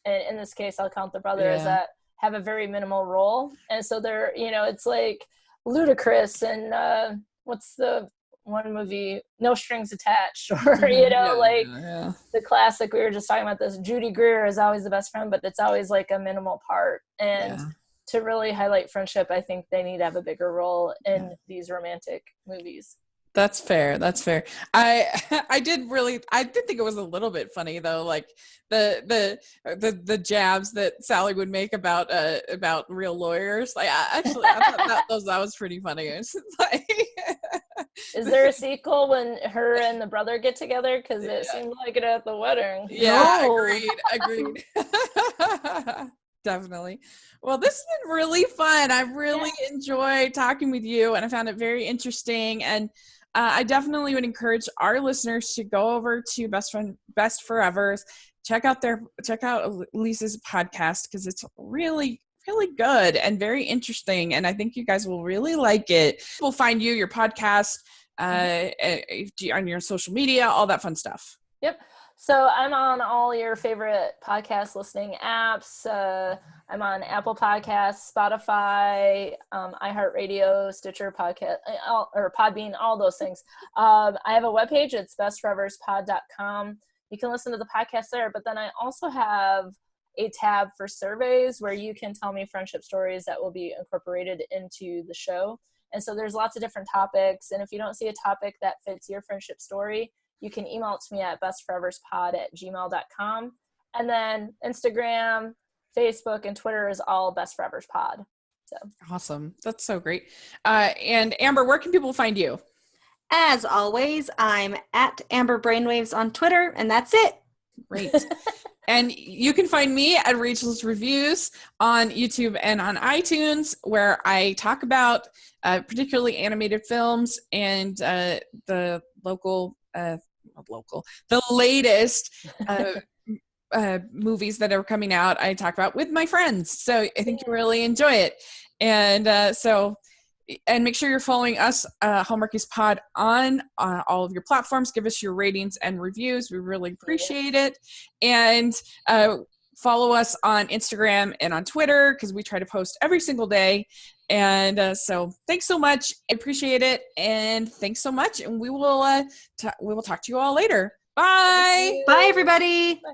And in this case, I'll count the brother as that have a very minimal role. And so they're, it's like Ludacris and what's the one movie, No Strings Attached, or, the classic, we were just talking about this, Judy Greer is always the best friend, but it's always like a minimal part. And to really highlight friendship, I think they need to have a bigger role in these romantic movies. That's fair. That's fair. I did think it was a little bit funny though, like the jabs that Sally would make about real lawyers. Like I thought that was pretty funny. It's like, is there a sequel when her and the brother get together? Because it seemed like it at the wedding. Yeah, agreed. Definitely. Well, this has been really fun. I really enjoyed talking with you, and I found it very interesting. And I definitely would encourage our listeners to go over to Best Forever's, check out Alysa's podcast, because it's really, really good and very interesting. And I think you guys will really like it. We'll find your podcast, on your social media, all that fun stuff. Yep. So I'm on all your favorite podcast listening apps. I'm on Apple Podcasts, Spotify, iHeartRadio, Stitcher Podcast, or Podbean, all those things. I have a webpage. It's bestforeverspod.com. You can listen to the podcast there, but then I also have a tab for surveys where you can tell me friendship stories that will be incorporated into the show. And so there's lots of different topics. And if you don't see a topic that fits your friendship story, you can email it to me at bestforeverspod@gmail.com. And then Instagram, Facebook, and Twitter is all Best Forevers Pod. So awesome. That's so great. And Amber, where can people find you? As always, I'm at Amber Brainwaves on Twitter, and that's it. Great. And you can find me at Rachel's Reviews on YouTube and on iTunes, where I talk about particularly animated films and the latest movies that are coming out. I talk about with my friends. So I think you really enjoy it. And and make sure you're following us, Hallmarkies Pod, on all of your platforms. Give us your ratings and reviews. We really appreciate it. And follow us on Instagram and on Twitter, because we try to post every single day. And so thanks so much. I appreciate it. And thanks so much. And we will talk to you all later. Bye. Bye, everybody. Bye.